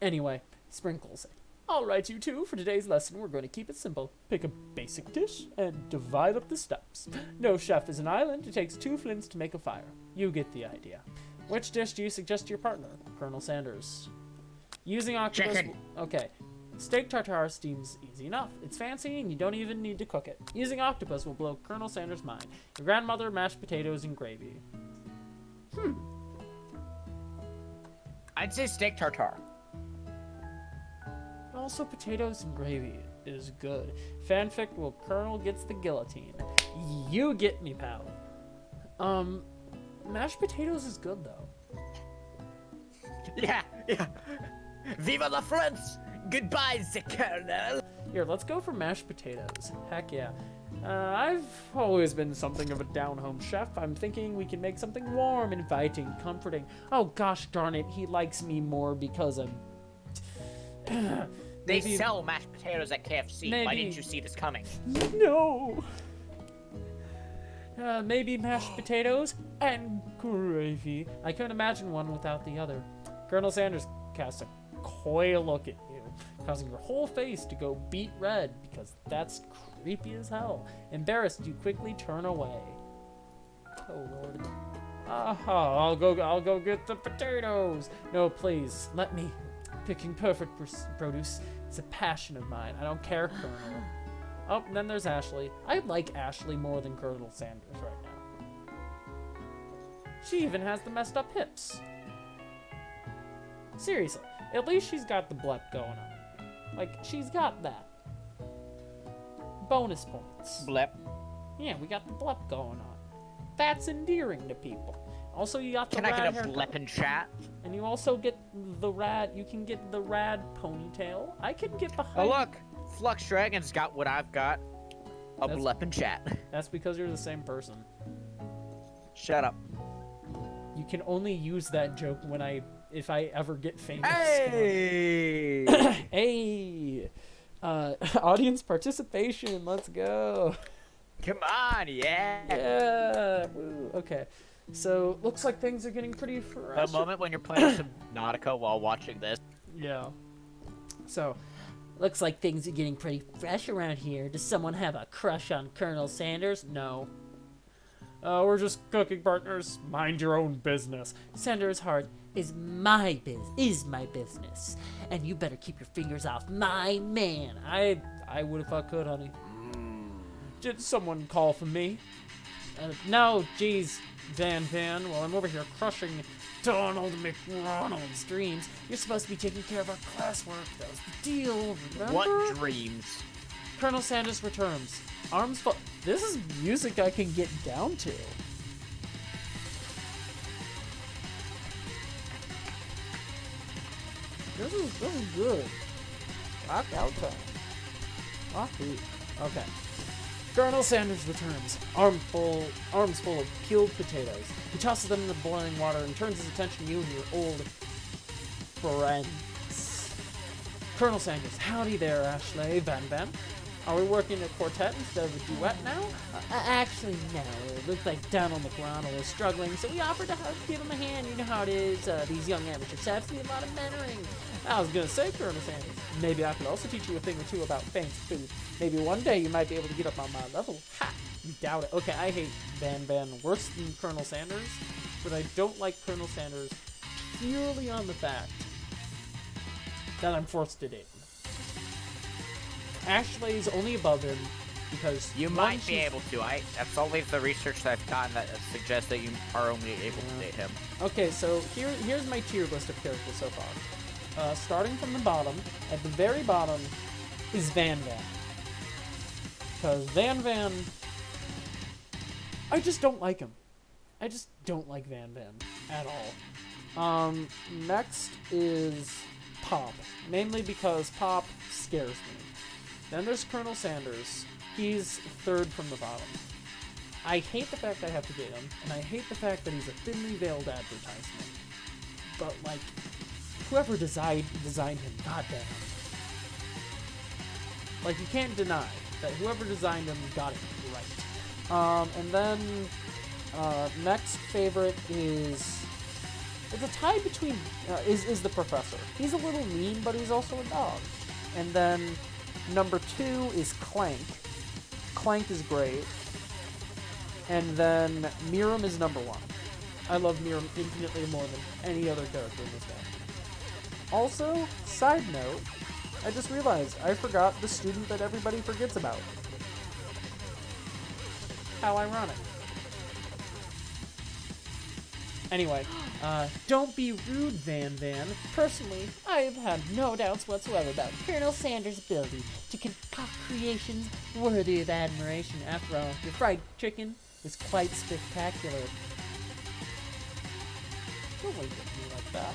Anyway, Sprinkles. Alright, you two, for today's lesson, we're going to keep it simple. Pick a basic dish and divide up the steps. No chef is an island. It takes 2 flints to make a fire. You get the idea. Which dish do you suggest to your partner? Colonel Sanders. Using octopus... Chicken. Okay. Steak tartare seems easy enough. It's fancy and you don't even need to cook it. Using octopus will blow Colonel Sanders' mind. Your grandmother, mashed potatoes, and gravy. I'd say steak tartare. Also, potatoes and gravy is good. Fanfic will Colonel gets the guillotine. You get me, pal. Mashed potatoes is good, though. Yeah. Viva la France! Goodbye, the Colonel! Here, let's go for mashed potatoes. Heck yeah. I've always been something of a down-home chef. I'm thinking we can make something warm, inviting, comforting. Oh gosh darn it, he likes me more because I'm... They Maybe- sell mashed potatoes at KFC. Why Maybe- didn't you see this coming? No! Maybe mashed potatoes and gravy. I couldn't imagine one without the other. Colonel Sanders casts a coy look at you, causing your whole face to go beet red because that's creepy as hell. Embarrassed, you quickly turn away. Oh lord. I'll go get the potatoes. No, please, let me. Picking perfect produce is a passion of mine. I don't care, Colonel. Oh, then there's Ashley. I like Ashley more than Colonel Sanders right now. She even has the messed up hips. Seriously, at least she's got the blep going on. Like, she's got that. Bonus points. Blep. Yeah, we got the blep going on. That's endearing to people. Also, you got the Can I rad get a haircut. blep in chat? And you also get the rad, you can get the rad ponytail. I can get Oh behind. look! Flux Dragon's got what I've got. A That's- blep in chat. That's because you're the same person. Shut up. You can only use that joke if I ever get famous. Hey! Hey! Audience participation, let's go. Come on, yeah! Yeah. Woo. Okay. So, looks like things are getting pretty The fresh. moment when you're playing Subnautica while watching this. Yeah. So, Looks like things are getting pretty fresh around here. Does someone have a crush on Colonel Sanders? no. We're just cooking partners. Mind your own business. Sanders' heart is my business, and you better keep your fingers off my man. I would if I could, honey. Did someone call for me? No, geez, Van. While I'm over here crushing Donald McRonald's dreams, you're supposed to be taking care of our classwork. That was the deal, remember? What dreams? Colonel Sanders returns. Arms full. This is music I can get down to. This is good. Knockout time. Okay. Colonel Sanders returns, arms full of peeled potatoes. He tosses them in the boiling water and turns his attention to you and your old friends. Colonel Sanders, howdy there, Ashley Van. Are we working a quartet instead of a duet now? Actually, no. It looked like Donald McRonald was struggling, so we offered to give him a hand. You know how it is. These young amateur chefs need a lot of mentoring. I was gonna say, Colonel Sanders, maybe I could also teach you a thing or two about fancy food. Maybe one day you might be able to get up on my level. Ha! You doubt it. Okay, I hate Van worse than Colonel Sanders, but I don't like Colonel Sanders purely on the fact that I'm forced to date him. Ashley's only above him because You one, might be she's- able to. That's only the research that I've gotten that suggests that you are only able to date him. Okay, so here's my tier list of characters so far. Starting from the bottom, at the very bottom is Van Van. Because Van Van, I just don't like him. I just don't like Van Van at all. Next is Pop, mainly because Pop scares me. Then there's Colonel Sanders. He's third from the bottom. I hate the fact I have to date him, and I hate the fact that he's a thinly veiled advertisement. But, like, whoever designed him, goddamn. Like, you can't deny that whoever designed him got it right. And then, next favorite is... It's a tie between... is the Professor. He's a little mean, but he's also a dog. And then, number 2 is Clank. Clank is great. And then Miram is number 1. I love Miram infinitely more than any other character in this game. Also, side note, I just realized I forgot the student that everybody forgets about. How ironic. Anyway, don't be rude, Van Van. Personally, I have had no doubts whatsoever about Colonel Sanders' ability to concoct creations worthy of admiration. After all, your fried chicken is quite spectacular. Don't wink at me like that.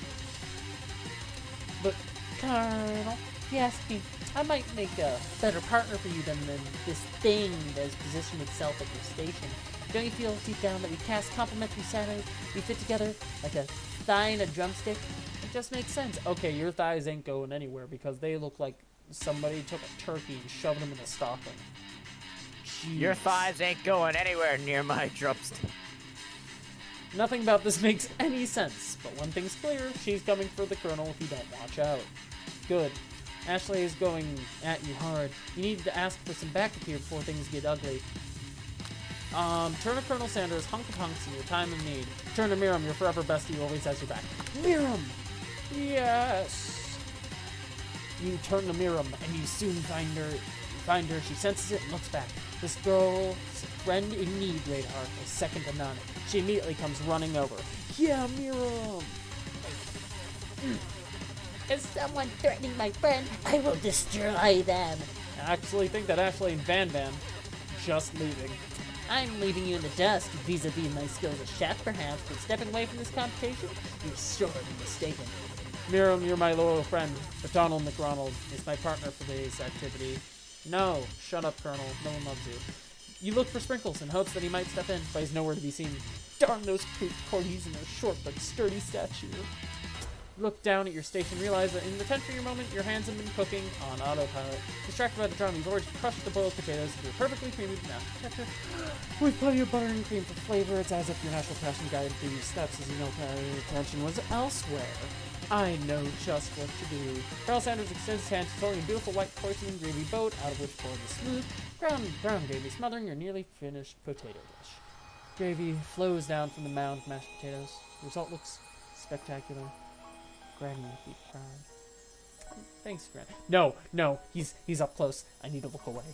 But, Colonel, if you ask me, I might make a better partner for you than this thing that has positioned itself at your station. Don't you feel deep down that we cast complementary shadows, we fit together like a thigh and a drumstick? It just makes sense. Okay, your thighs ain't going anywhere because they look like somebody took a turkey and shoved them in a stocking. Jeez. Your thighs ain't going anywhere near my drumstick. Nothing about this makes any sense, but one thing's clear, she's coming for the Colonel if you don't watch out. Good. Ashley is going at you hard. You need to ask for some backup here before things get ugly. Turn to Colonel Sanders, hunk of hunks in your time of need. Turn to Miram, your forever bestie who always has your back. Miram! Yes! You turn to Miram, and you soon find her. She senses it and looks back. This girl's friend in need, Radar, is second to none. She immediately comes running over. Yeah, Miram! Is someone threatening my friend? I will destroy them. I actually think that Ashley and Van Van are just leaving. I'm leaving you in the dust vis-a-vis my skills as chef, perhaps, but stepping away from this competition, you're sorely mistaken. Miram, you're my loyal friend, but Donald McRonald is my partner for today's activity. No, shut up, Colonel. No one loves you. You look for Sprinkles in hopes that he might step in, but he's nowhere to be seen. Darn those cute corgis and their short but sturdy stature. Look down at your station, realize that in the tension of your moment, your hands have been cooking on autopilot. Distracted by the drama, you've already crushed the boiled potatoes into a perfectly creamy mashed potato. With plenty of butter and cream for flavor, it's as if your natural passion guided through these steps as you know your attention was elsewhere. I know just what to do. Colonel Sanders extends his hand, holding a beautiful white porcelain gravy boat, out of which poured the smooth, brown gravy, smothering your nearly finished potato dish. Gravy flows down from the mound of mashed potatoes. The result looks spectacular. Granny would be proud. Thanks, Gran. No, he's up close. I need to look away.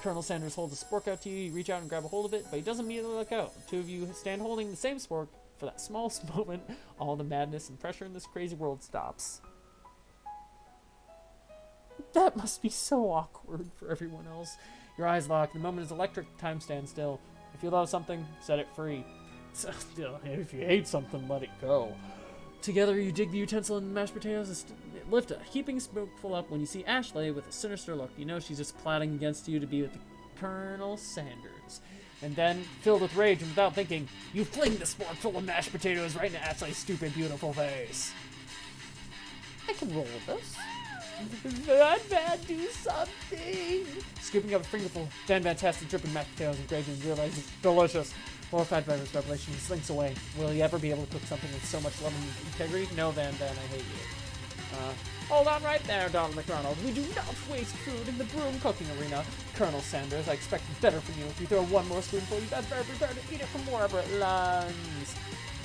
Colonel Sanders holds a spork out to you. You reach out and grab a hold of it, but he doesn't immediately look out. The two of you stand holding the same spork. For that smallest moment, all the madness and pressure in this crazy world stops. That must be so awkward for everyone else. Your eyes lock. The moment is electric. Time stands still. If you love something, set it free. If you hate something, let it go. Together, you dig the utensil and the mashed potatoes and lift a heaping spoonful up. When you see Ashley with a sinister look, you know she's just plotting against you to be with Colonel Sanders. And then, filled with rage and without thinking, you fling the spork full of mashed potatoes right into Ashley's stupid, beautiful face. I can roll with this. Van Van, do something! Scooping up a fingerful, Van Van tests the dripping mashed potatoes and gravy and realizes it's delicious. Horrified by this revelation, he slinks away. Will he ever be able to cook something with so much love and integrity? No, Van Van, I hate you. Hold on right there, Donald McRonald. We do not waste food in the broom cooking arena. Colonel Sanders, I expect better from you. If you throw one more spoonful, you best better prepare to eat it from wherever it lands.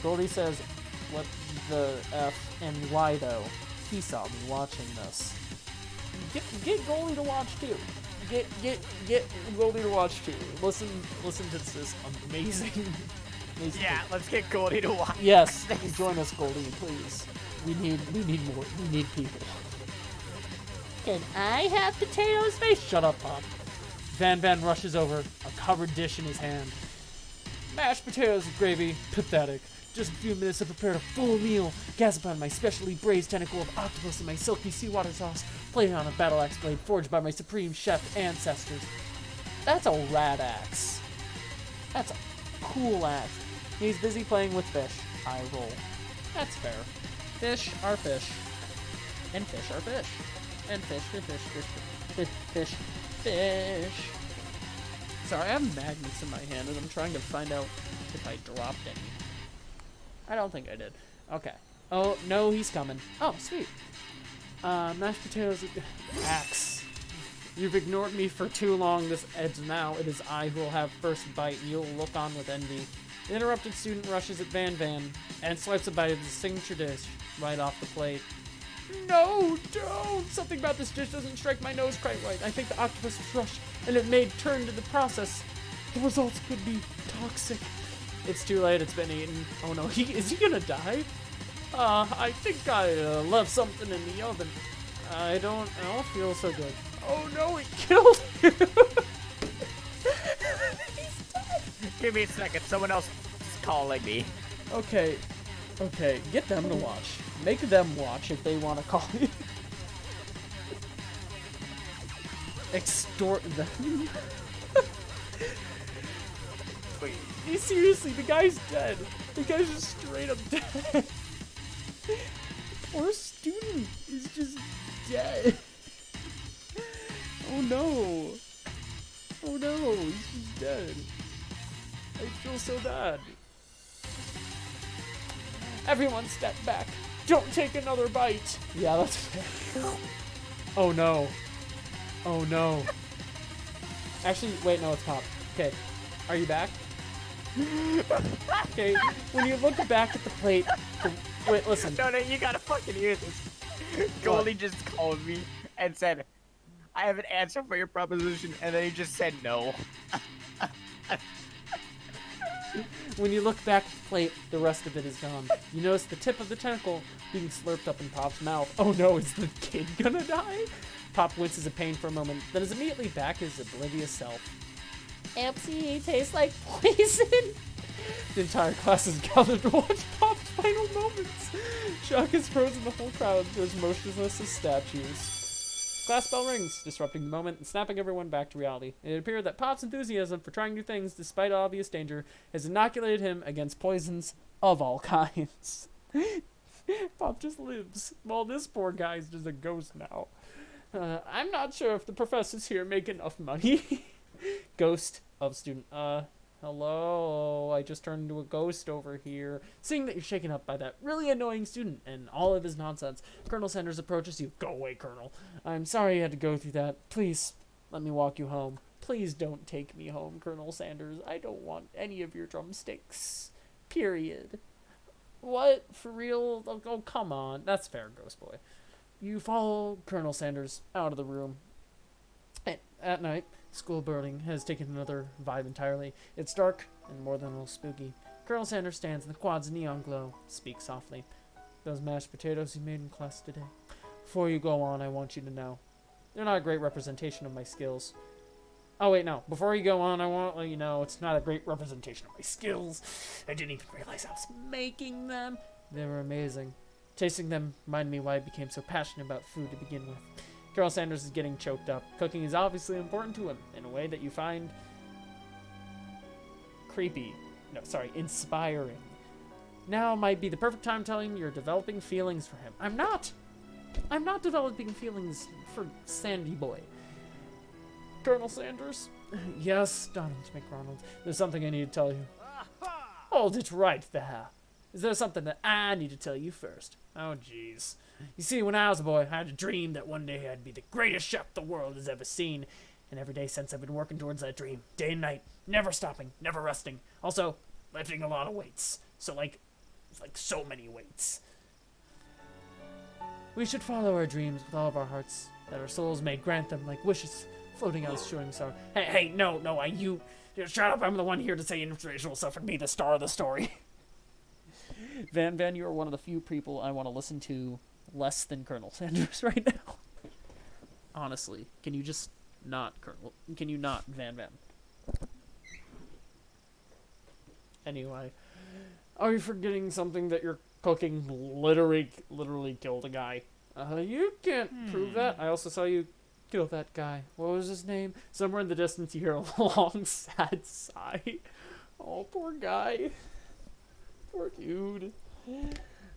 Goldie says, what the F and why though? He saw me watching this. Get Goldie to watch too. get Goldie to watch too. Listen to this amazing. Yeah, let's get Goldie to watch. Yes, join us, Goldie, please. We need more. We need people. Can I have potatoes, face? Shut up, Pop. Van rushes over, a covered dish in his hand. Mashed potatoes with gravy. Pathetic. Just a few minutes to prepare a full meal. Gasp upon my specially braised tentacle of octopus and my silky seawater sauce, plated on a battle axe blade forged by my supreme chef ancestors. That's a rad axe. That's a cool axe. He's busy playing with fish. I roll. That's fair. Fish are fish. And fish are fish. And fish. Sorry, I have magnets in my hand and I'm trying to find out if I dropped any. I don't think I did. Okay. Oh, no, he's coming. Oh, sweet. Mashed potatoes. Axe. You've ignored me for too long. This ends now. It is I who will have first bite, and you'll look on with envy. The interrupted student rushes at Van and swipes a bite of the signature dish right off the plate. No, don't! Something about this dish doesn't strike my nose quite right. I think the octopus was rushed, and it may turn to the process. The results could be toxic. It's too late, it's been eaten. Oh no, is he gonna die? I think I left something in the oven. I don't feel so good. Oh no, it killed him! He's dead! Give me a second, someone else is calling me. Okay, get them to watch. Make them watch if they want to call you. Extort them. Wait, seriously, the guy's dead. The guy's just straight up dead. Poor student is just dead. Oh no. Oh no, he's just dead. I feel so bad. Everyone step back. Don't take another bite. Yeah, that's fair. Oh no. Oh no. Actually, wait, no, it's Pop. Okay, are you back? Okay, when you look back at the plate, wait, listen. No, you gotta fucking hear this. Goldie just called me and said, I have an answer for your proposition, and then he just said no. When you look back at the plate, the rest of it is gone. You notice the tip of the tentacle being slurped up in Pop's mouth. Oh no, is the kid gonna die? Pop winces in pain for a moment, then is immediately back his oblivious self. Oopsie, tastes like poison. The entire class is gathered to watch Pop's final moments. Shock has frozen the whole crowd to as motionless as statues. Class bell rings, disrupting the moment and snapping everyone back to reality. It appeared that Pop's enthusiasm for trying new things, despite obvious danger, has inoculated him against poisons of all kinds. Pop just lives, while this poor guy's just a ghost now. I'm not sure if the professors here make enough money. Ghost of student. Hello, I just turned into a ghost over here. Seeing that you're shaken up by that really annoying student and all of his nonsense, Colonel Sanders approaches you. Go away, Colonel. I'm sorry you had to go through that. Please, let me walk you home. Please don't take me home, Colonel Sanders. I don't want any of your drumsticks. Period. What? For real? Oh, come on. That's fair, Ghost Boy. You follow Colonel Sanders out of the room. At night, school building has taken another vibe entirely. It's dark and more than a little spooky. Colonel Sanders stands in the quad's neon glow, speaks softly. Those mashed potatoes you made in class today. Before you go on, I want you to know. They're not a great representation of my skills. Oh wait, no. Before you go on, I want to let you know it's not a great representation of my skills. I didn't even realize I was making them. They were amazing. Tasting them reminded me why I became so passionate about food to begin with. Colonel Sanders is getting choked up. Cooking is obviously important to him in a way that you find creepy. No, sorry, inspiring. Now might be the perfect time telling him you're developing feelings for him. I'm not developing feelings for Sandy Boy. Colonel Sanders? Yes, Donald McRonald. There's something I need to tell you. Hold it right there. Is there something that I need to tell you first? Oh, jeez. You see, when I was a boy, I had a dream that one day I'd be the greatest chef the world has ever seen. And every day since I've been working towards that dream, day and night, never stopping, never resting. Also, lifting a lot of weights. So, so many weights. We should follow our dreams with all of our hearts, that our souls may grant them like wishes floating out his shooting star. Hey, no, you shut up. I'm the one here to say inspirational stuff and be the star of the story. Van, you are one of the few people I want to listen to less than Colonel Sanders right now. Honestly, can you just not, Colonel? Can you not, Van? Anyway, are you forgetting something that your cooking literally killed a guy? You can't prove that. I also saw you kill that guy. What was his name? Somewhere in the distance you hear a long, sad sigh. Oh, poor guy. Poor dude.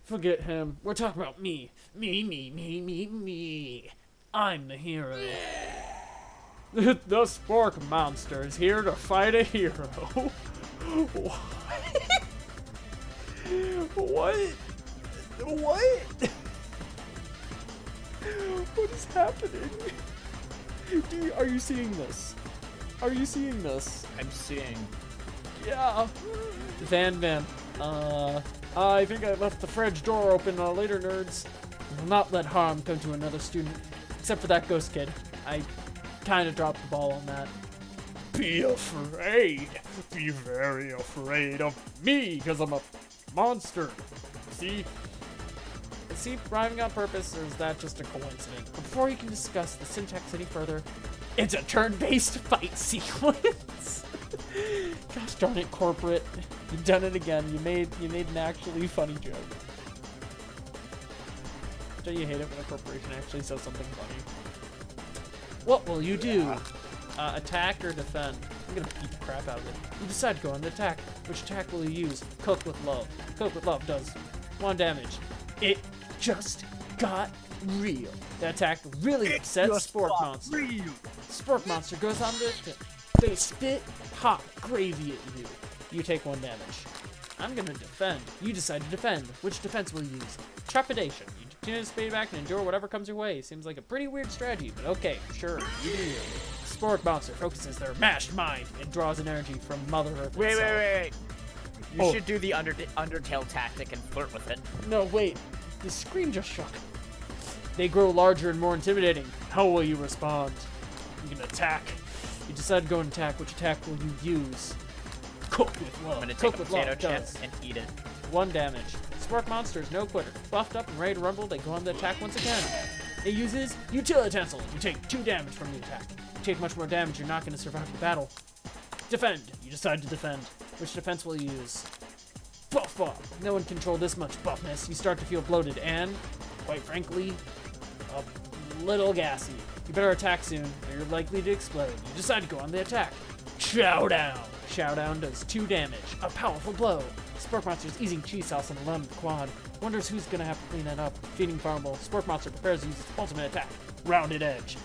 Forget him. We're talking about me. Me. I'm the hero. The Spork Monster is here to fight a hero. What? What is happening? Are you seeing this? Are you seeing this? I'm seeing. Yeah. Van. I think I left the fridge door open. Later, nerds. Will not let harm come to another student. Except for that ghost kid. I kind of dropped the ball on that. Be afraid. Be very afraid of me, because I'm a monster. See, rhyming on purpose, or is that just a coincidence? But before you can discuss the syntax any further, it's a turn-based fight sequence. Gosh darn it, corporate. You've done it again. You made an actually funny joke. Don't you hate it when a corporation actually says something funny? What will you do? Attack or defend? I'm gonna beat the crap out of it. You decide to go on the attack. Which attack will you use? Cook with love. Cook with love does 1 damage. It just got real. The attack really upsets Spork Monster. Spork Monster goes on the... They spit hot gravy at you. You take 1 damage. I'm gonna defend. You decide to defend. Which defense will you use? Trepidation. You continue to speed back and endure whatever comes your way. Seems like a pretty weird strategy, but okay, sure, you do you. Spork Monster focuses their mashed mind and draws an energy from Mother Earth Wait. itself. You should do the Undertale tactic and flirt with it. No, wait. The screen just shook. They grow larger and more intimidating. How will you respond? You can attack. You decide to go and attack. Which attack will you use? Cook with love. I'm gonna Cook take a with potato love chips does and eat it. 1 damage. Spork Monster is no quitter. Buffed up and ready to rumble, they go on the attack once again. It uses Utilitensel. You take 2 damage from the attack. You take much more damage, you're not going to survive the battle. Defend. You decide to defend. Which defense will you use? Buff up. No one control this much buffness. You start to feel bloated and, quite frankly, a little gassy. You better attack soon, or you're likely to explode. You decide to go on the attack. Chowdown. Chowdown does 2 damage. A powerful blow. Spork Monster is eating cheese sauce on the limb of the quad. Wonders who's gonna have to clean that up. Feeding Farmable. Spork Monster prepares to use its ultimate attack. Rounded Edge.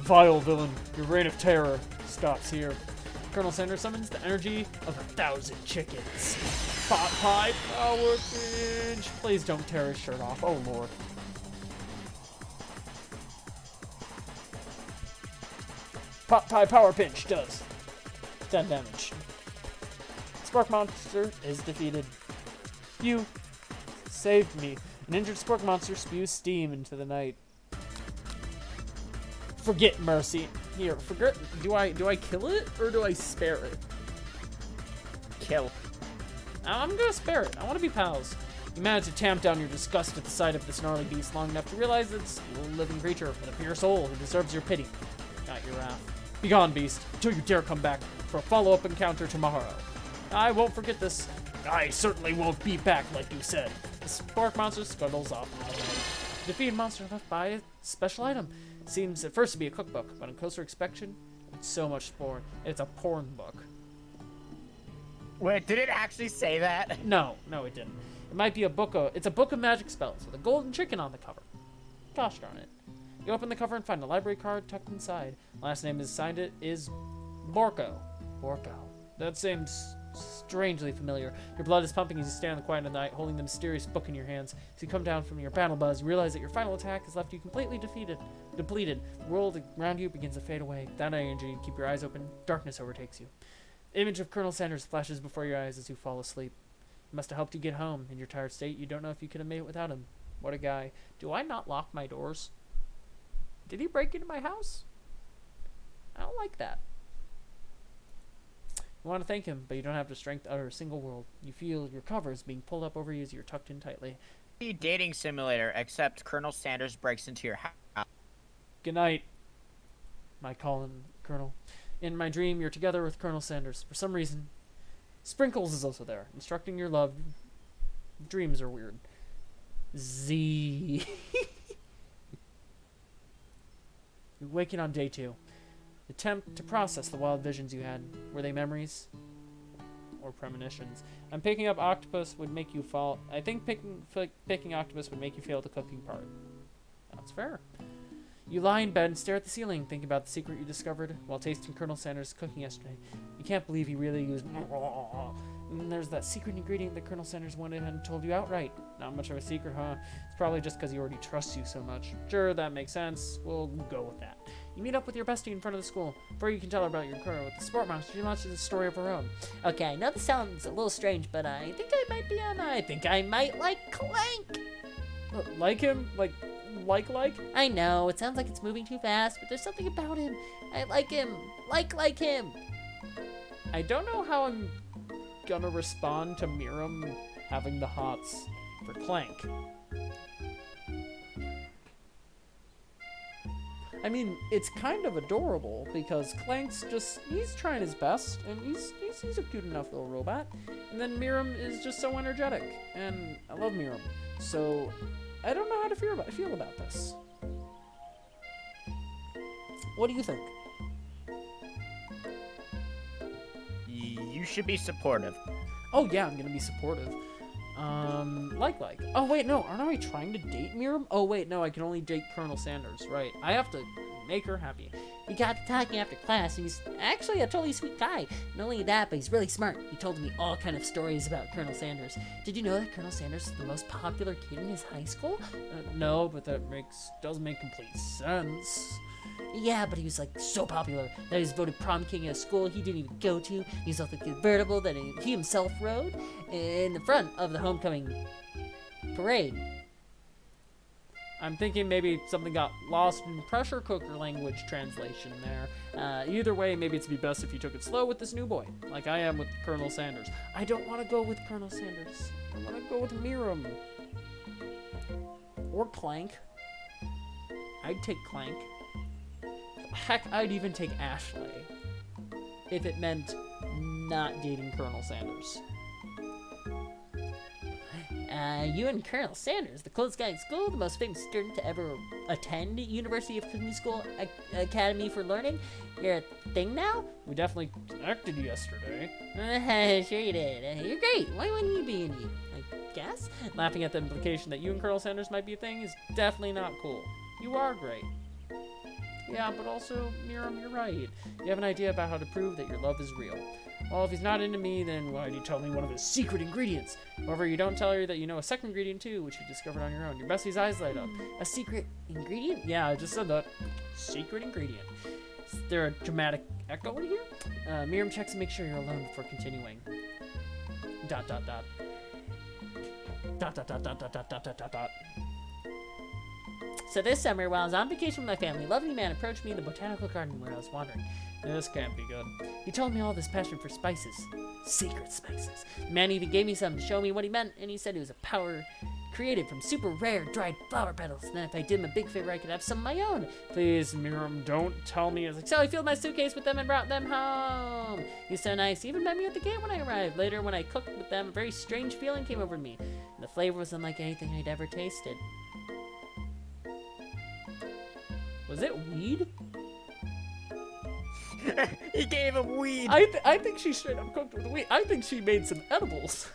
Vile villain, your reign of terror stops here. Colonel Sanders summons the energy of 1,000 chickens. Pot pie power pinch. Please don't tear his shirt off. Oh lord. Pot pie power pinch does 10 damage. Spork Monster is defeated. You saved me. An injured Spork Monster spews steam into the night. Forget mercy. Here, forget. Do I kill it or do I spare it? Kill. I'm gonna spare it. I want to be pals. You manage to tamp down your disgust at the sight of this gnarly beast long enough to realize it's a living creature with a pure soul who deserves your pity, not your wrath. Begone, beast, until you dare come back for a follow-up encounter tomorrow. I won't forget this. I certainly won't be back like you said. The Spork Monster scuttles off. Defeated monster left by a special item. Seems at first to be a cookbook, but on closer inspection, it's so much porn. It's a porn book. Wait, did it actually say that? No, it didn't. It might be a book of... It's a book of magic spells with a golden chicken on the cover. Gosh darn it. You open the cover and find a library card tucked inside. Last name is signed it is Borko. That seems strangely familiar. Your blood is pumping as you stand in the quiet of the night, holding the mysterious book in your hands. As you come down from your battle buzz, you realize that your final attack has left you completely depleted. The world around you begins to fade away. Without energy, you keep your eyes open. Darkness overtakes you. The image of Colonel Sanders flashes before your eyes as you fall asleep. He must have helped you get home. In your tired state, you don't know if you could have made it without him. What a guy. Do I not lock my doors? Did he break into my house? I don't like that. You want to thank him, but you don't have the strength to utter a single word. You feel your covers being pulled up over you as you're tucked in tightly. Dating simulator, except Colonel Sanders breaks into your house. Good night, my Colonel. In my dream, you're together with Colonel Sanders. For some reason, Sprinkles is also there, instructing your love. Dreams are weird. Z. You're waking on day 2. Attempt to process the wild visions you had. Were they memories? Or premonitions? I'm picking up octopus would make you fall. I think picking octopus would make you fail the cooking part. That's fair. You lie in bed and stare at the ceiling, thinking about the secret you discovered while tasting Colonel Sanders' cooking yesterday. You can't believe he really used. And there's that secret ingredient that Colonel Sanders went ahead and told you outright. Not much of a secret, huh? It's probably just because he already trusts you so much. Sure, that makes sense. We'll go with that. You meet up with your bestie in front of the school. Before you can tell her about your career with the Sport Monster, she launches a story of her own. Okay, I know this sounds a little strange, but I think I might be on. I think I might like Clank. Like him? Like? I know, it sounds like it's moving too fast, but there's something about him. I like him. Like him. I don't know how I'm gonna respond to Miram having the hots for Clank. I mean, it's kind of adorable because Clank's he's trying his best, and he's a cute enough little robot. And then Miram is just so energetic, and I love Miram. So, I don't know how to feel about this. What do you think? You should be supportive. Oh yeah, I'm gonna be supportive. Like. Oh wait, no, aren't I trying to date Miram? Oh wait, no, I can only date Colonel Sanders, right. I have to make her happy. We got to talking after class, and he's actually a totally sweet guy. Not only that, but he's really smart. He told me all kind of stories about Colonel Sanders. Did you know that Colonel Sanders is the most popular kid in his high school? No, but that doesn't make complete sense. Yeah, but he was like so popular that he was voted prom king at a school he didn't even go to. He was off the convertible that he himself rode in the front of the homecoming parade. I'm thinking maybe something got lost in pressure cooker language translation there. Either way, maybe it'd be best if you took it slow with this new boy, like I am with Colonel Sanders. I don't want to go with Colonel Sanders. I want to go with Miram. Or Clank. I'd take Clank. Heck, I'd even take Ashley. If it meant not dating Colonel Sanders. You and Colonel Sanders, the coolest guy in school, the most famous student to ever attend University of Cooking School Academy for Learning. You're a thing now? We definitely connected yesterday. Sure you did. You're great. Why wouldn't you be in you? I guess? Laughing at the implication that you and Colonel Sanders might be a thing is definitely not cool. You are great. Yeah, but also, Miram, you're right. You have an idea about how to prove that your love is real. Well, if he's not into me, then why'd he tell me one of his secret ingredients? However, you don't tell her that you know a second ingredient too, which you discovered on your own. Your bestie's eyes light up. A secret ingredient? Yeah, I just said that. Secret ingredient. Is there a dramatic echo in here? Miram checks to make sure you're alone before continuing. ... So this summer, while I was on vacation with my family, a lovely man approached me in the botanical garden where I was wandering. This can't be good. He told me all this passion for spices. Secret spices. The man even gave me some to show me what he meant, and he said it was a powder created from super rare dried flower petals. And then if I did him a big favor, I could have some of my own. Please, Miram, don't tell me. It's like, so I filled my suitcase with them and brought them home. He was so nice. He even met me at the gate when I arrived. Later, when I cooked with them, a very strange feeling came over me. And the flavor was unlike anything I'd ever tasted. Was it weed? He gave him weed. I think she straight up cooked with weed. I think she made some edibles.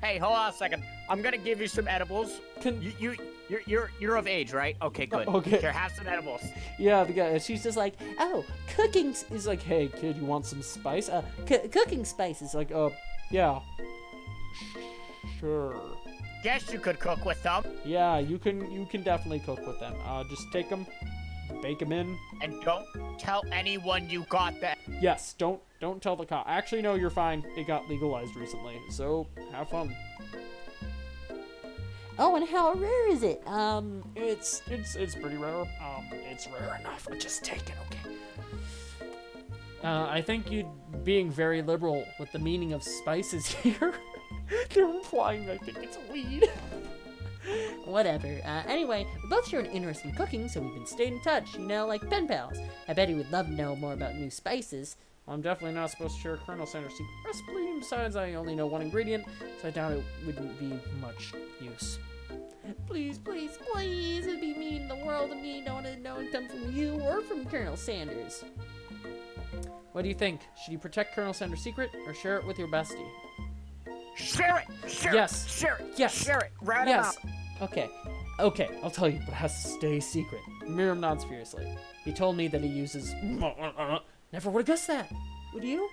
Hey, hold on a second. I'm gonna give you some edibles. You're of age, right? Okay, good. Okay. Here, have some edibles. Yeah, the guy. She's just like, Oh, cooking he's like, hey kid, you want some spice? cooking spices. Like, yeah. Sure. Guess you could cook with them. Yeah, you can definitely cook with them. Just take them, bake them in. And don't tell anyone you got that. Yes, don't tell the cop. Actually, no, you're fine. It got legalized recently, so have fun. Oh, and how rare is it? It's pretty rare. It's rare enough. Just take it, okay? I think you being very liberal with the meaning of spices here. They're implying I think it's weed. Whatever. Anyway, we both share an interest in cooking, so we've been staying in touch, you know, like pen pals. I bet he would love to know more about new spices. Well, I'm definitely not supposed to share Colonel Sanders' secret recipe. Besides, I only know one ingredient, so I doubt it wouldn't be much use. Please, please, please, it'd be mean the world to me don't want to know it come from you or from Colonel Sanders. What do you think? Should you protect Colonel Sanders' secret or share it with your bestie? Share it! Share Yes. it! Share it! Yes. Share it! Right Yes. about. Okay, I'll tell you, but it has to stay secret. Miriam nods furiously. He told me that he uses... Never would have guessed that. Would you?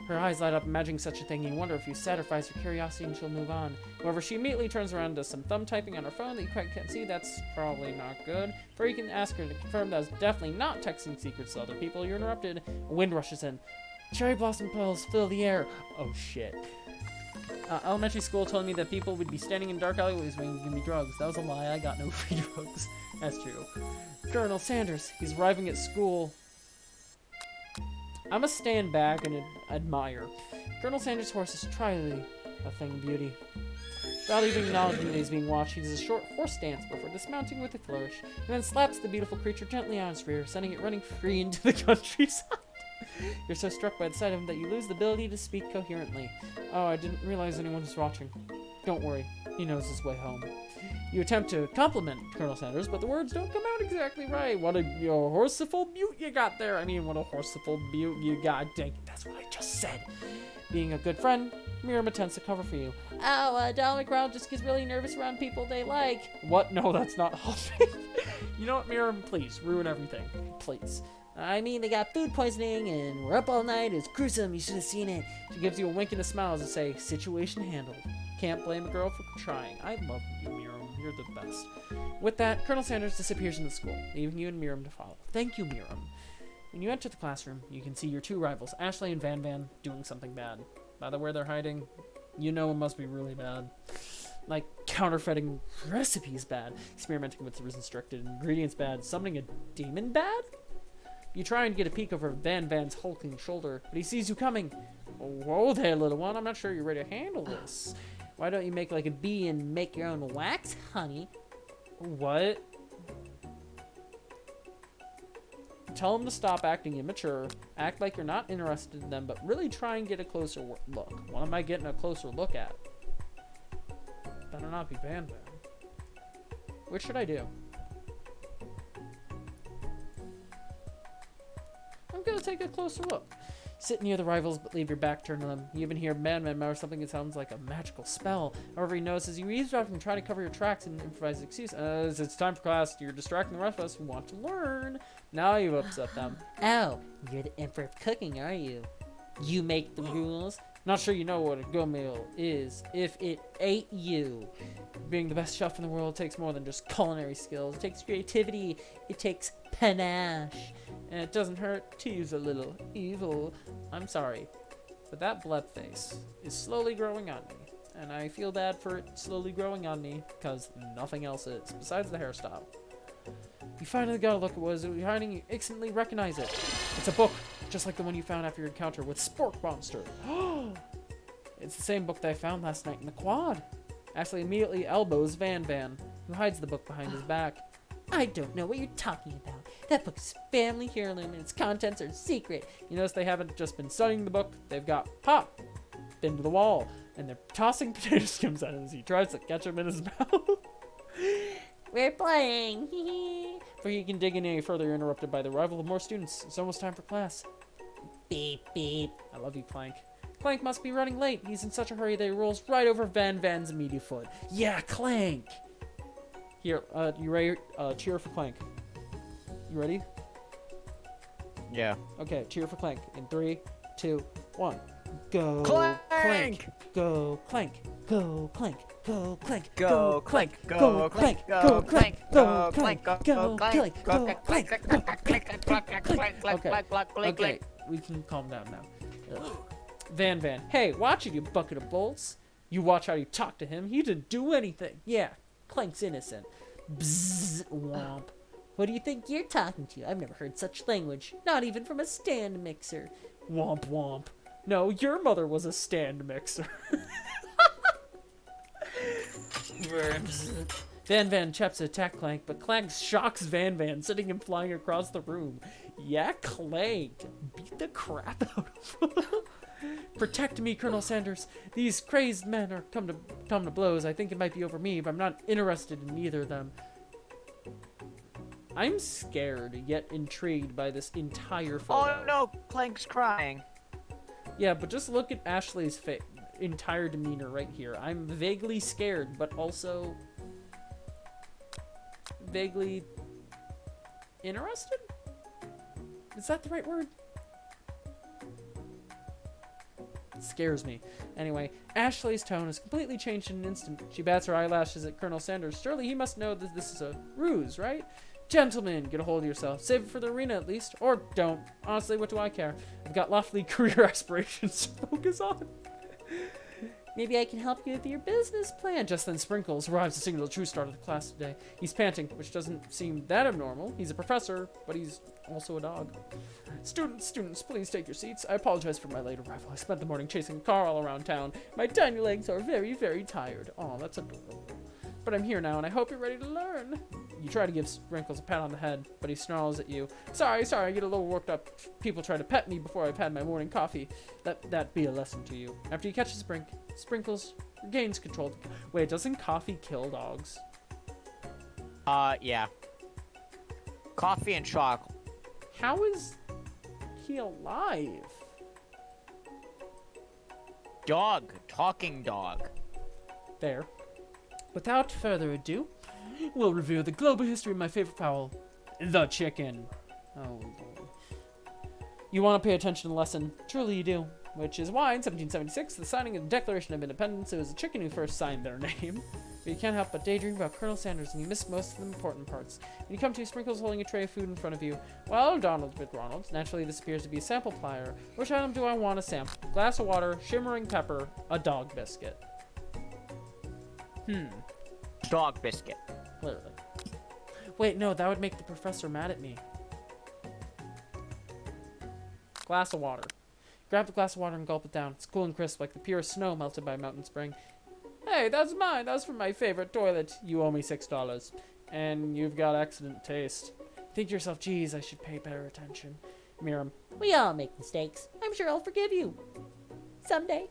Her eyes light up, imagining such a thing. You wonder if you satisfies her curiosity and she'll move on. However, she immediately turns around and does some thumb typing on her phone that you quite can't see. That's probably not good. Before you can ask her to confirm that is definitely not texting secrets to other people, you're interrupted. A wind rushes in. Cherry blossom petals fill the air. Oh, shit. Elementary school told me that people would be standing in dark alleyways when you give me drugs. That was a lie. I got no free drugs. That's true. Colonel Sanders. He's arriving at school. I'm gonna stand back and admire. Colonel Sanders' horse is truly a thing of beauty. Without even acknowledging that he's being watched, he does a short horse dance before dismounting with a flourish, and then slaps the beautiful creature gently on its rear, sending it running free into the countryside. You're so struck by the sight of him that you lose the ability to speak coherently. Oh, I didn't realize anyone was watching. Don't worry, he knows his way home. You attempt to compliment Colonel Sanders, but the words don't come out exactly right. What a horseful beaut you got there. I mean, what a horseful beaut you got. Dang, that's what I just said. Being a good friend, Miriam attempts to cover for you. Oh, Donald McRound just gets really nervous around people they like. What? No, that's not helping. You know what, Miriam? Please, ruin everything. Please. I mean, they got food poisoning and we're up all night. It's gruesome. You should have seen it. She gives you a wink and a smile as to say, situation handled. Can't blame a girl for trying. I love you, Miriam. You're the best. With that, Colonel Sanders disappears in the school, leaving you and Miriam to follow. Thank you, Miriam. When you enter the classroom, you can see your two rivals, Ashley and Van Van, doing something bad. By the way they're hiding, you know it must be really bad. Like counterfeiting recipes bad, experimenting with restricted ingredients bad, summoning a demon bad? You try and get a peek over Van Van's hulking shoulder, but he sees you coming. Whoa there, little one. I'm not sure you're ready to handle this. Why don't you make like a bee and make your own wax, honey? What? Tell him to stop acting immature, act like you're not interested in them, but really try and get a closer look. What am I getting a closer look at? Better not be Van Van. What should I do? I'm gonna take a closer look. Sit near the rivals, but leave your back turned to them. You even hear Van Van mutter something that sounds like a magical spell. However, he notices you eavesdrop and try to cover your tracks and improvise an excuse. It's time for class. You're distracting the rest of us who want to learn. Now you've upset them. Oh, you're the emperor of cooking, are you? You make the rules? Not sure you know what a go meal is if it ate you. Being the best chef in the world takes more than just culinary skills. It takes creativity. It takes panache. And it doesn't hurt to use a little evil. I'm sorry, but that blood face is slowly growing on me. And I feel bad for it slowly growing on me because nothing else is, besides the hairstyle. You finally got a look at what is hiding. You instantly recognize it. It's a book, just like the one you found after your encounter with Spork Monster. It's the same book that I found last night in the quad. Ashley immediately elbows Van Van, who hides the book behind his back. I don't know what you're talking about. That book is family heirloom and its contents are secret. You notice they haven't just been studying the book, they've got Pop pinned to the wall, and they're tossing potato skins at him as he tries to catch them in his mouth. We're playing. Before you can dig in any further, you're interrupted by the arrival of more students. It's almost time for class. Beep, beep. I love you, Clank. Clank must be running late. He's in such a hurry that he rolls right over Van Van's immediate foot. Yeah, Clank! Here, you ready? Cheer for Clank. You ready? Yeah. Okay, cheer for Clank. In 3, 2, 1. Go, Clank! Go, Clank! Go, Clank! Go, Clank! Go, Clank! Go, Clank! Go, Clank! Go, Clank! Go, Clank! Go, Clank! Okay, we can calm down now. Van Van. Hey, watch it, you bucket of bolts. You watch how you talk to him. He didn't do anything. Yeah, Clank's innocent. Bzzz, womp. What do you think you're talking to? I've never heard such language. Not even from a stand mixer. Womp womp. No, your mother was a stand mixer. Van Van attempts to attack Clank, but Clank shocks Van Van, sending him flying across the room. Yeah, Clank. Beat the crap out of him. Protect me, Colonel Sanders. These crazed men are come to blows. I think it might be over me, but I'm not interested in either of them. I'm scared, yet intrigued by this entire photo. Oh no, Clank's crying. Yeah, but just look at Ashley's entire demeanor right here. I'm vaguely scared, but also vaguely interested? Is that the right word? Scares me. Anyway, Ashley's tone has completely changed in an instant. She bats her eyelashes at Colonel Sanders. Surely he must know that this is a ruse, right? Gentlemen, get a hold of yourself. Save it for the arena at least. Or don't. Honestly, what do I care? I've got lofty career aspirations to focus on. Maybe I can help you with your business plan. Just then Sprinkles arrives to signal the true start of the class today. He's panting, which doesn't seem that abnormal. He's a professor, but he's also a dog. Students, please take your seats. I apologize for my late arrival. I spent the morning chasing a car all around town. My tiny legs are very, very tired. Oh, that's adorable. But I'm here now, and I hope you're ready to learn. You try to give Sprinkles a pat on the head, but he snarls at you. Sorry, I get a little worked up. People try to pet me before I've had my morning coffee. That be a lesson to you. After he catches Sprinkles regains control. Wait, doesn't coffee kill dogs? Yeah. Coffee and chocolate. How is he alive? Dog. Talking dog. There. Without further ado, we'll review the global history of my favorite fowl, the chicken. Oh, Lord. You want to pay attention to the lesson? Truly you do. Which is why, in 1776, the signing of the Declaration of Independence, it was the chicken who first signed their name. But you can't help but daydream about Colonel Sanders, and you miss most of the important parts. When you come to Sprinkles holding a tray of food in front of you, well, Donald McDonald, naturally this appears to be a sample plier. Which item do I want to sample? Glass of water, shimmering pepper, a dog biscuit. Dog biscuit. Literally. Wait, no, that would make the professor mad at me. Glass of water. Grab the glass of water and gulp it down. It's cool and crisp, like the purest snow melted by a mountain spring. Hey, that's mine. That's from my favorite toilet. You owe me $6. And you've got excellent taste. Think to yourself, geez, I should pay better attention. Miriam. We all make mistakes. I'm sure I'll forgive you. Someday.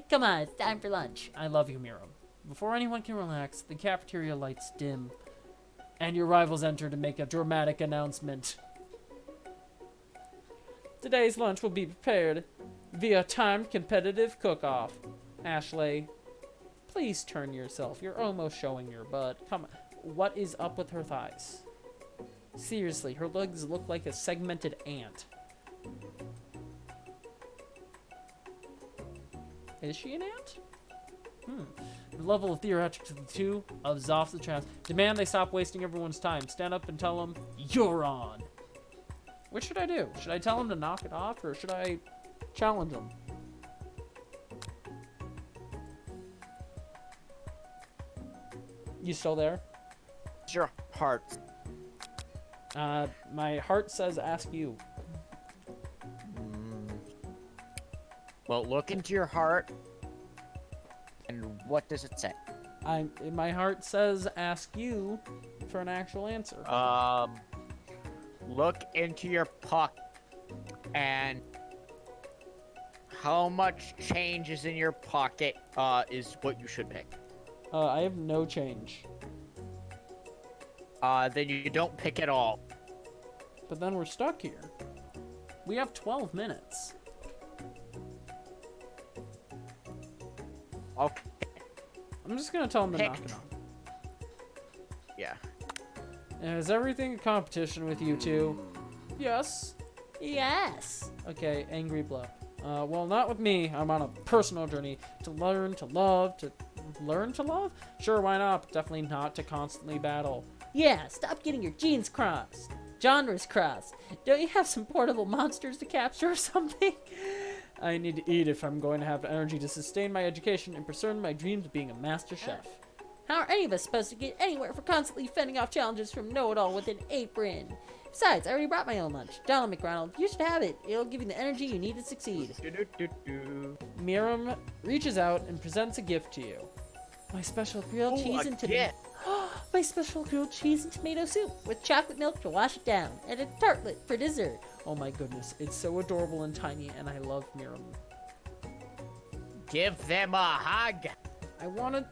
Come on, it's time for lunch. I love you, Miriam. Before anyone can relax, the cafeteria lights dim. And your rivals enter to make a dramatic announcement. Today's lunch will be prepared via timed competitive cook-off. Ashley, please turn yourself. You're almost showing your butt. Come on. What is up with her thighs? Seriously, her legs look like a segmented ant. Is she an ant? The level of theatrics of the two is off the charts. Demand they stop wasting everyone's time. Stand up and tell them, you're on. What should I do? Should I tell him to knock it off, or should I challenge him? You still there? It's your heart. My heart says ask you. Well, look into your heart. And what does it say? My heart says ask you for an actual answer. Look into your pocket. And how much change is in your pocket, is what you should pick. I have no change. Then you don't pick at all. But then we're stuck here. We have 12 minutes. Okay. I'm just gonna tell him to Pick. knock it off. Yeah. Is everything a competition with you two? Yes. Yes. Okay, angry blow. Well, not with me. I'm on a personal journey to learn to love. To learn to love? Sure, why not? But definitely not to constantly battle. Yeah, stop getting your genes crossed. Genres crossed. Don't you have some portable monsters to capture or something? I need to eat if I'm going to have energy to sustain my education and pursue my dreams of being a master chef. How are any of us supposed to get anywhere for constantly fending off challenges from know-it-all with an apron? Besides, I already brought my own lunch. Donald McDonald, you should have it. It'll give you the energy you need to succeed. Miriam reaches out and presents a gift to you. My special grilled cheese and tomato. My special grilled cheese and tomato soup with chocolate milk to wash it down, and a tartlet for dessert. Oh my goodness, it's so adorable and tiny, and I love Miriam. Give them a hug. I wanted.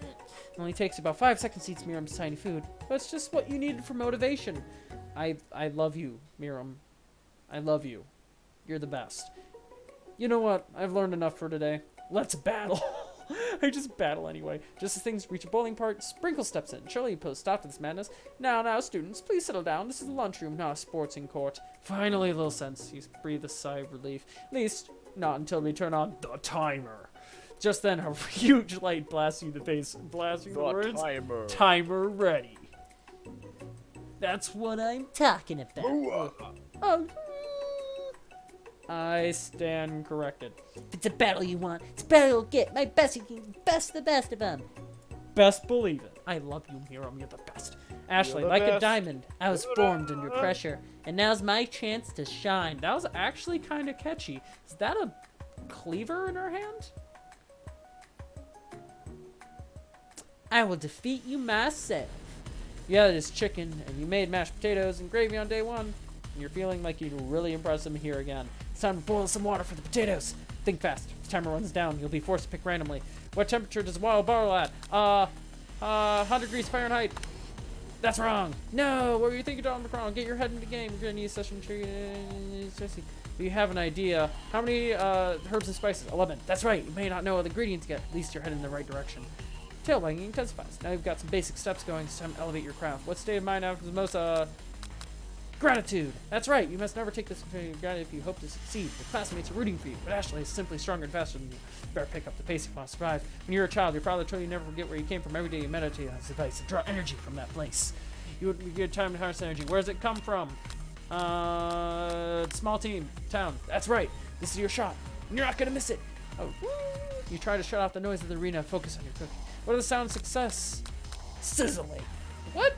It only takes about 5 seconds to eat Miriam's tiny food, but it's just what you needed for motivation. I love you, Miriam. I love you. You're the best. You know what? I've learned enough for today. Let's battle. I just battle anyway. Just as things reach a boiling point, Sprinkle steps in. Surely you put a stop to this madness. Now, students, please settle down. This is the lunchroom, not a sporting court. Finally, a little sense. You breathe a sigh of relief. At least, not until we turn on the timer. Just then, a huge light blasts you in the face, blasting the words, "Timer ready." That's what I'm talking about. Oh. I stand corrected. If it's a battle you want, it's a battle you'll get. My best, you can best the best of them. Best believe it. I love you, Miriam. You're the best. Ashley, like a diamond, I was formed under pressure, and now's my chance to shine. That was actually kind of catchy. Is that a cleaver in her hand? I will defeat you myself. Yeah, it is chicken, and you made mashed potatoes and gravy on day one, and you're feeling like you'd really impress them here again. It's time to boil some water for the potatoes. Think fast. If the timer runs down, you'll be forced to pick randomly. What temperature does wild boil at? 100 degrees Fahrenheit. That's wrong. No, what were you thinking, Donald McDonald? Get your head in the game. You're gonna need a session tree. Do you have an idea? How many herbs and spices? 11. That's right. You may not know all the ingredients yet. At least you're heading in the right direction. Tail wagging intensifies. Now you've got some basic steps going. It's time to elevate your craft. What state of mind offers the most gratitude? That's right. You must never take this for granted if you hope to succeed. Your classmates are rooting for you, but Ashley is simply stronger and faster than you. You better pick up the pace if you want to survive. When you were a child, your father told you never forget where you came from. Every day you meditate on his advice and draw energy from that place. You would be good time to harness energy. Where does it come from? Small team, town. That's right. This is your shot. You're not gonna miss it. Oh, you try to shut off the noise of the arena. Focus on your cooking. What are the sounds of success? Sizzling. What?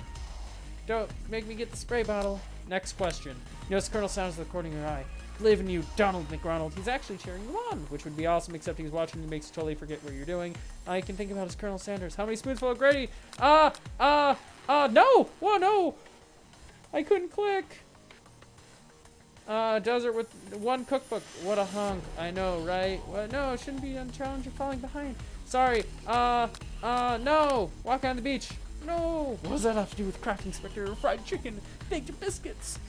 Don't make me get the spray bottle. Next question. Notice Colonel Sanders is recording your eye. Believe in you, Donald McDonald. He's actually cheering you on, which would be awesome, except he's watching you makes you totally forget what you're doing. All you can think about is Colonel Sanders. How many spoonfuls of gravy? No! Whoa, no! I couldn't click. Desert with one cookbook. What a hunk. I know, right? What? No, it shouldn't be on challenge. You're falling behind. Sorry. No. Walk on the beach. No. What does that have to do with crafting spectator, fried chicken, baked biscuits?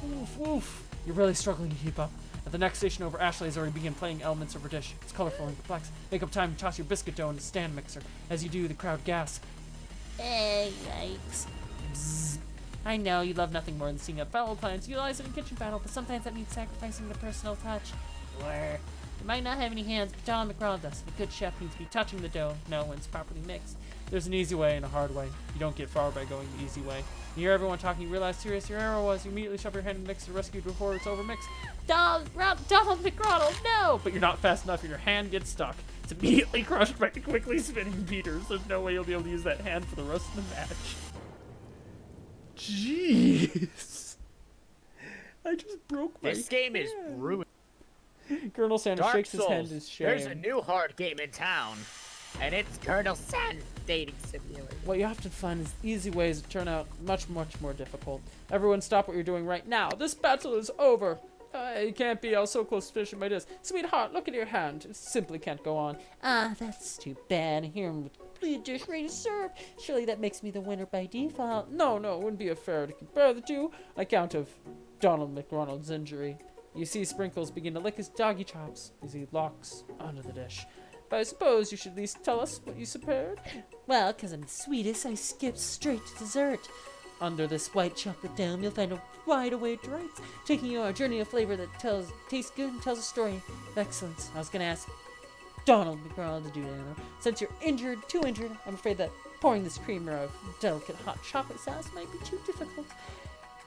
Oof, oof. You're really struggling to keep up. At the next station over, Ashley has already begun playing elements of her dish. It's colorful and complex. Make up time to toss your biscuit dough in the stand mixer. As you do, the crowd gasps. Hey, yikes. Bzz. I know you love nothing more than seeing a fellow plans utilized in a kitchen battle, but sometimes that means sacrificing the personal touch. Or you might not have any hands, but Donald McDonald does. A good chef needs to be touching the dough, know when it's properly mixed. There's an easy way and a hard way. You don't get far by going the easy way. You hear everyone talking, you realize how serious your error was. You immediately shove your hand in the mixer to rescue before it's overmixed. Donald McDonald, no! But you're not fast enough and your hand gets stuck. It's immediately crushed by the quickly spinning beaters. There's no way you'll be able to use that hand for the rest of the match. Jeez. I just broke my This game is ruined. Colonel Sanders Dark shakes his head in Souls. his shame. There's a new hard game in town, and it's Colonel Sanders Dating Simulator. What you have to find is easy ways to turn out much more difficult. Everyone stop what you're doing right now. This battle is over. It can't be. I was so close to finishing my disc. Sweetheart, look at your hand. It simply can't go on. Ah, that's too bad. Here I'm with the dish ready to serve. Surely that makes me the winner by default. No, it wouldn't be fair to compare the two. On account of Donald McDonald's injury. You see Sprinkles begin to lick his doggy chops as he locks onto the dish. But I suppose you should at least tell us what you prepared. Well, 'cause I'm the sweetest, I skip straight to dessert. Under this white chocolate dome, you'll find a wide array of delights, taking you on a journey of flavor that tastes good and tells a story of excellence. I was gonna ask Donald McDonald to do that now. Since you're too injured, I'm afraid that pouring this creamer of delicate hot chocolate sauce might be too difficult.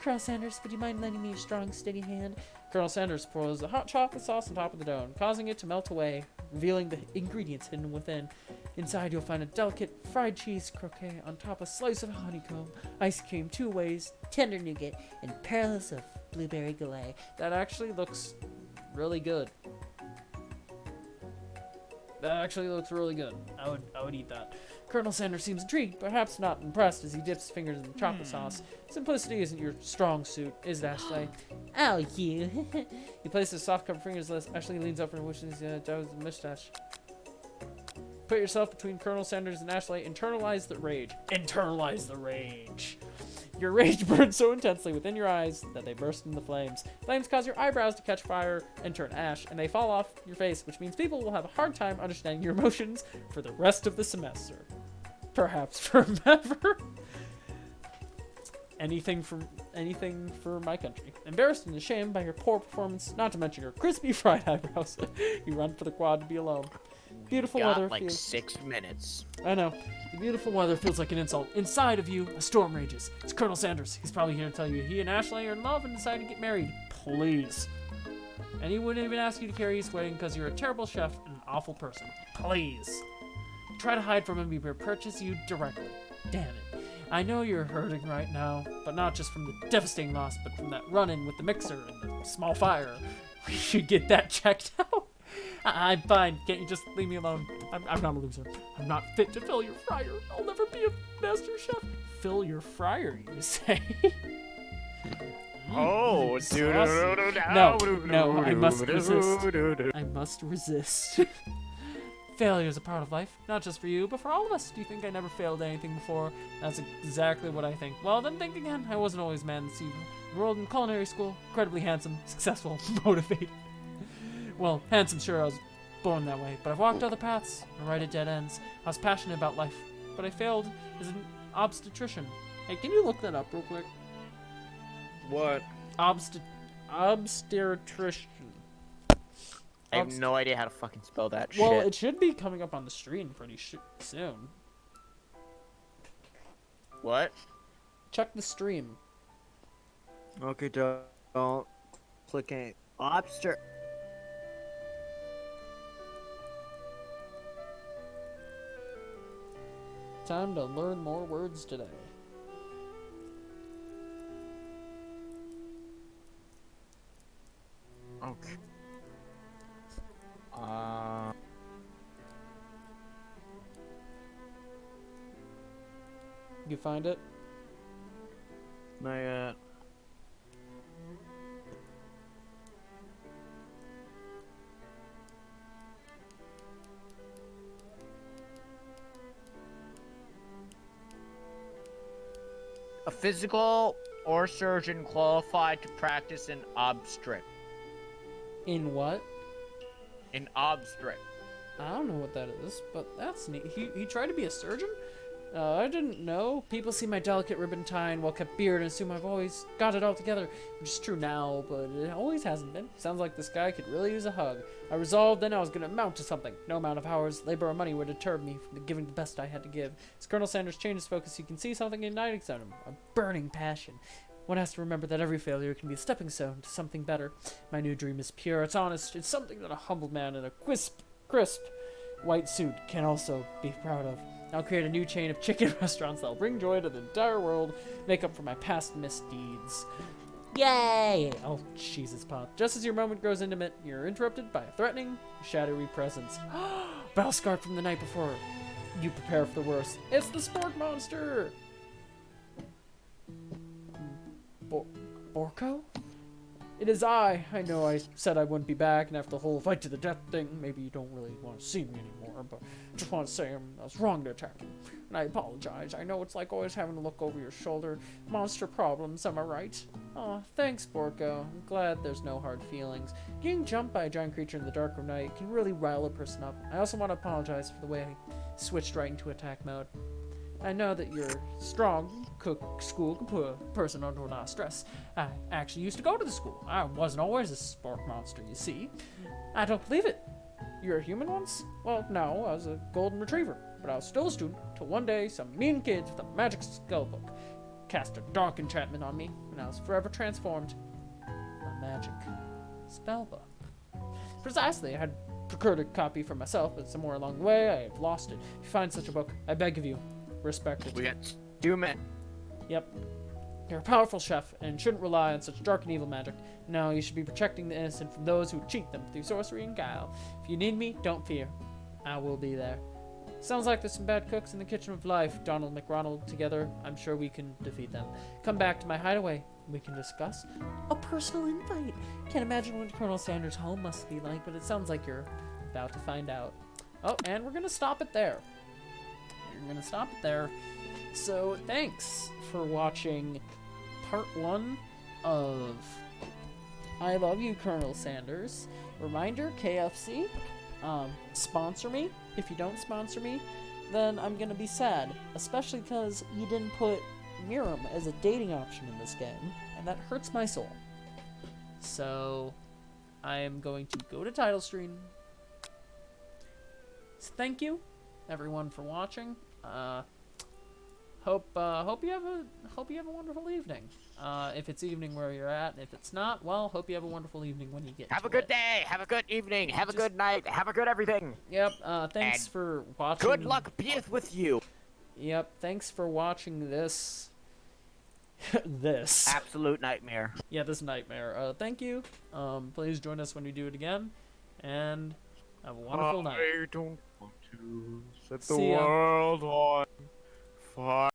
Colonel Sanders, would you mind lending me your strong, steady hand? Colonel Sanders pours the hot chocolate sauce on top of the dough, causing it to melt away, revealing the ingredients hidden within. Inside, you'll find a delicate fried cheese croquet on top a slice of honeycomb, ice cream 2 ways, tender nougat, and pearls of blueberry galette. That actually looks really good. That actually looks really good. I would eat that. Colonel Sanders seems intrigued, perhaps not impressed, as he dips his fingers in the chocolate sauce. Simplicity isn't your strong suit, is it, Ashley? Oh, you. He places his soft covered fingers. Ashley leans over and wishes down his mustache. Put yourself between Colonel Sanders and Ashley. Internalize the rage. Internalize the rage. Your rage burns so intensely within your eyes that they burst into flames. Flames cause your eyebrows to catch fire and turn ash, and they fall off your face, which means people will have a hard time understanding your emotions for the rest of the semester. Perhaps forever. Anything for my country. Embarrassed and ashamed by your poor performance, not to mention your crispy fried eyebrows, you run for the quad to be alone. Beautiful weather Like feels... 6 minutes. I know. The beautiful weather feels like an insult. Inside of you, a storm rages. It's Colonel Sanders. He's probably here to tell you he and Ashley are in love and decided to get married. Please. And he wouldn't even ask you to carry his wedding because you're a terrible chef and an awful person. Please. Try to hide from him, he will purchase you directly. Damn it. I know you're hurting right now, but not just from the devastating loss, but from that run-in with the mixer and the small fire. We should get that checked out. I'm fine. Can't you just leave me alone? I'm not a loser. I'm not fit to fill your fryer. I'll never be a master chef. Fill your fryer, you say? Oh, No, I must resist. I must resist. Failure is a part of life, not just for you, but for all of us. Do you think I never failed at anything before? That's exactly what I think. Well, then think again. I wasn't always a man to see the world in culinary school. Incredibly handsome, successful, motivated. Well, handsome, sure, I was born that way, but I've walked other paths, and right at dead ends. I was passionate about life, but I failed as an obstetrician. Hey, can you look that up real quick? What? Obstetrician. I have no idea how to fucking spell that Well, shit. it should be coming up on the screen pretty soon. What? Check the stream. Okay, don't click any. Lobster. Time to learn more words today. Okay. You find it? Not yet. A physical or surgeon qualified to practice in obstet. In what? In obstet. I don't know what that is, but that's neat. He tried to be a surgeon? I didn't know. People see my delicate ribbon tie and well-kept beard and assume I've always got it all together, which is true now, but it always hasn't been. Sounds like this guy could really use a hug. I resolved then I was going to amount to something. No amount of hours, labor, or money would deter me from giving the best I had to give. As Colonel Sanders changed his focus, you can see something igniting inside him, a burning passion. One has to remember that every failure can be a stepping stone to something better. My new dream is pure, it's honest, it's something that a humble man in a crisp white suit can also be proud of. I'll create a new chain of chicken restaurants that'll bring joy to the entire world, make up for my past misdeeds. Yay! Oh, Jesus, Pop. Just as your moment grows intimate, you're interrupted by a threatening, shadowy presence. Battle scarred from the night before. You prepare for the worst. It's the Spork Monster! Borko? It is I. I know I said I wouldn't be back, and after the whole fight to the death thing, maybe you don't really want to see me anymore, but I just want to say I was wrong to attack you. And I apologize. I know it's like always having to look over your shoulder. Monster problems, am I right? Aw, thanks, Borko. I'm glad there's no hard feelings. Getting jumped by a giant creature in the dark of night can really rile a person up. I also want to apologize for the way I switched right into attack mode. I know that you're strong, school can put a person under a lot of stress. I actually used to go to the school. I wasn't always a Spork Monster, you see. I don't believe it. You're a human once? Well, no, I was a golden retriever, but I was still a student, till one day some mean kids with a magic spellbook cast a dark enchantment on me, and I was forever transformed. A magic spellbook. Precisely, I had procured a copy for myself, but somewhere along the way I have lost it. If you find such a book, I beg of you, respect it. We got 2 men. Yep. You're a powerful chef and shouldn't rely on such dark and evil magic. No, you should be protecting the innocent from those who cheat them through sorcery and guile. If you need me, don't fear. I will be there. Sounds like there's some bad cooks in the kitchen of life, Donald McRonald. Together, I'm sure we can defeat them. Come back to my hideaway. We can discuss. A personal invite. Can't imagine what Colonel Sanders' home must be like, but it sounds like you're about to find out. Oh, and we're gonna stop it there. We're gonna stop it there. So, thanks for watching part 1 of I Love You, Colonel Sanders. Reminder, KFC, sponsor me. If you don't sponsor me, then I'm gonna be sad, especially because you didn't put Miram as a dating option in this game, and that hurts my soul. So, I am going to go to title screen. So thank you, everyone, for watching. Hope you have a wonderful evening. If it's evening where you're at, if it's not, well, hope you have a wonderful evening when you get. Have to a good it. day. Have a good evening. Have a good night. Have a good everything. Yep. Thanks And for watching. Good luck beeth with you. Yep. Thanks for watching this. this. Absolute nightmare. Yeah, this nightmare. Thank you. Please join us when we do it again, and have a wonderful night. I don't want to set the See ya. world on fire.